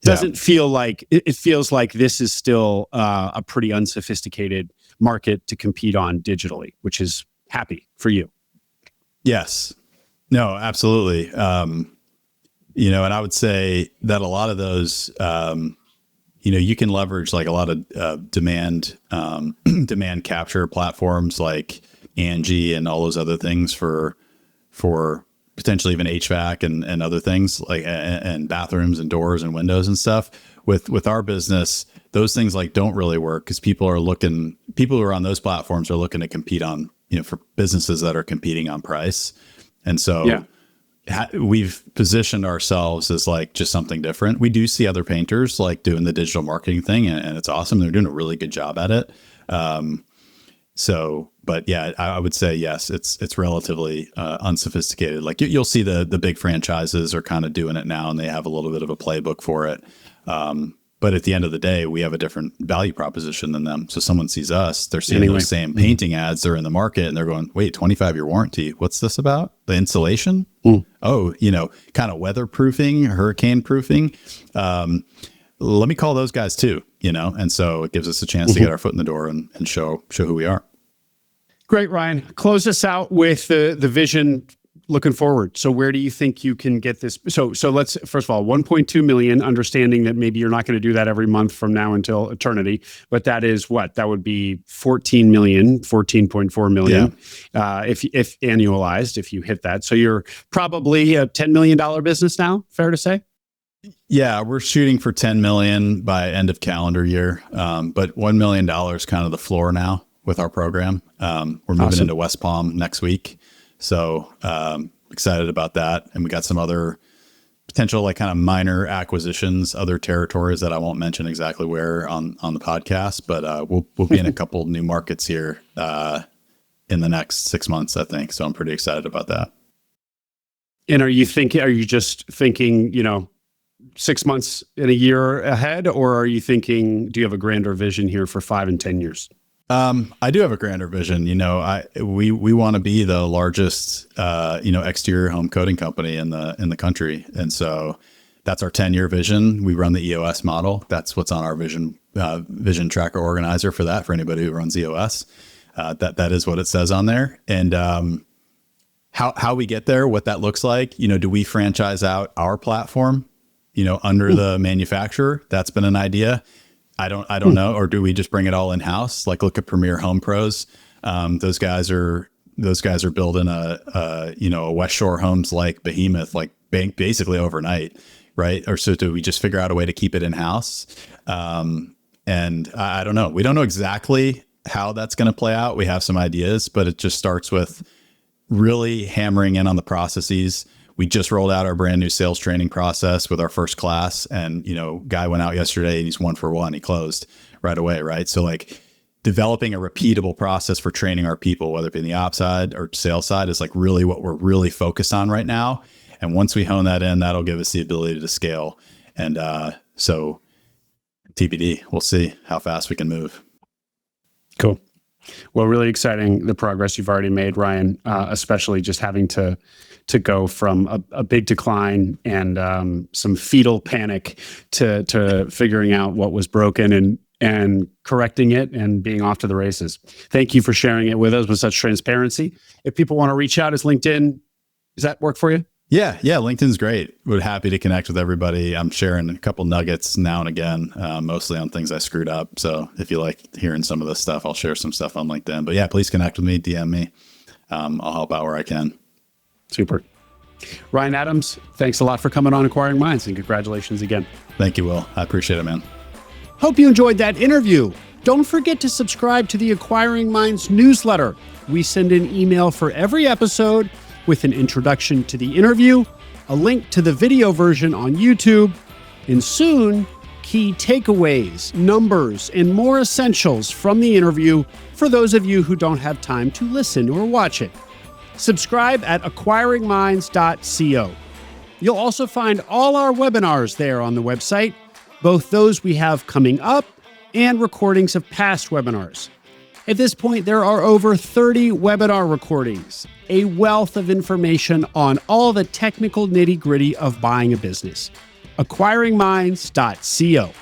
Doesn't feel like it feels like this is still a pretty unsophisticated market to compete on digitally, which is happy for you. Yes. No, absolutely. And I would say that a lot of those, you can leverage like a lot of demand capture platforms like Angie and all those other things for potentially even HVAC and other things like and bathrooms and doors and windows and stuff. With our business, those things like don't really work because people who are on those platforms are looking to compete on, for businesses that are competing on price. And so we've positioned ourselves as like just something different. We do see other painters like doing the digital marketing thing and it's awesome. They're doing a really good job at it. But yeah, I would say, yes, it's relatively unsophisticated. Like you'll see the big franchises are kind of doing it now and they have a little bit of a playbook for it. But at the end of the day, we have a different value proposition than them. So someone sees us, they're seeing those same painting ads, they're in the market and they're going, wait, 25-year warranty. What's this about? The insulation? Oh, kind of weatherproofing, hurricane proofing. Let me call those guys too, and so it gives us a chance to get our foot in the door and show who we are. Great, Ryan. Close us out with the vision looking forward. So where do you think you can get this? So let's, first of all, 1.2 million, understanding that maybe you're not going to do that every month from now until eternity, but that is what? That would be 14 million, 14.4 million, if annualized, if you hit that. So you're probably a $10 million business now, fair to say? Yeah, we're shooting for 10 million by end of calendar year. But $1 million kind of the floor now with our program. We're moving into West Palm next week. So excited about that. And we got some other potential like kind of minor acquisitions, other territories that I won't mention exactly where on the podcast, but we'll be in a couple new markets here in the next 6 months, I think. So I'm pretty excited about that. And are you just thinking, 6 months in a year ahead, or are you thinking, do you have a grander vision here for 5 and 10 years? I do have a grander vision. We want to be the largest, exterior home coating company in the country. And so that's our 10-year vision. We run the EOS model. That's what's on our vision tracker organizer for that, for anybody who runs EOS. That is what it says on there. And, how we get there, what that looks like, do we franchise out our platform, under the manufacturer? That's been an idea. I don't know. Or do we just bring it all in house? Like look at Premier Home Pros. Those guys are building a West Shore Homes like behemoth, like basically overnight. Right. Or so do we just figure out a way to keep it in house? And I don't know. We don't know exactly how that's going to play out. We have some ideas, but it just starts with really hammering in on the processes. We just rolled out our brand new sales training process with our first class, and guy went out yesterday and he's 1 for 1. He closed right away. Right. So like developing a repeatable process for training our people, whether it be in the ops side or sales side, is like really what we're really focused on right now. And once we hone that in, that'll give us the ability to scale. And so TBD. We'll see how fast we can move. Cool. Well, really exciting, the progress you've already made, Ryan, especially just having to go from a big decline and some fetal panic to figuring out what was broken and correcting it and being off to the races. Thank you for sharing it with us with such transparency. If people want to reach out, is LinkedIn, does that work for you? Yeah. LinkedIn's great. We're happy to connect with everybody. I'm sharing a couple nuggets now and again, mostly on things I screwed up. So if you like hearing some of this stuff, I'll share some stuff on LinkedIn. But yeah, please connect with me, DM me. I'll help out where I can. Super. Ryan Adams, thanks a lot for coming on Acquiring Minds, and congratulations again. Thank you, Will. I appreciate it, man. Hope you enjoyed that interview. Don't forget to subscribe to the Acquiring Minds newsletter. We send an email for every episode with an introduction to the interview, a link to the video version on YouTube, and soon, key takeaways, numbers, and more essentials from the interview for those of you who don't have time to listen or watch it. Subscribe at acquiringminds.co. You'll also find all our webinars there on the website, both those we have coming up and recordings of past webinars. At this point, there are over 30 webinar recordings, a wealth of information on all the technical nitty-gritty of buying a business. acquiringminds.co.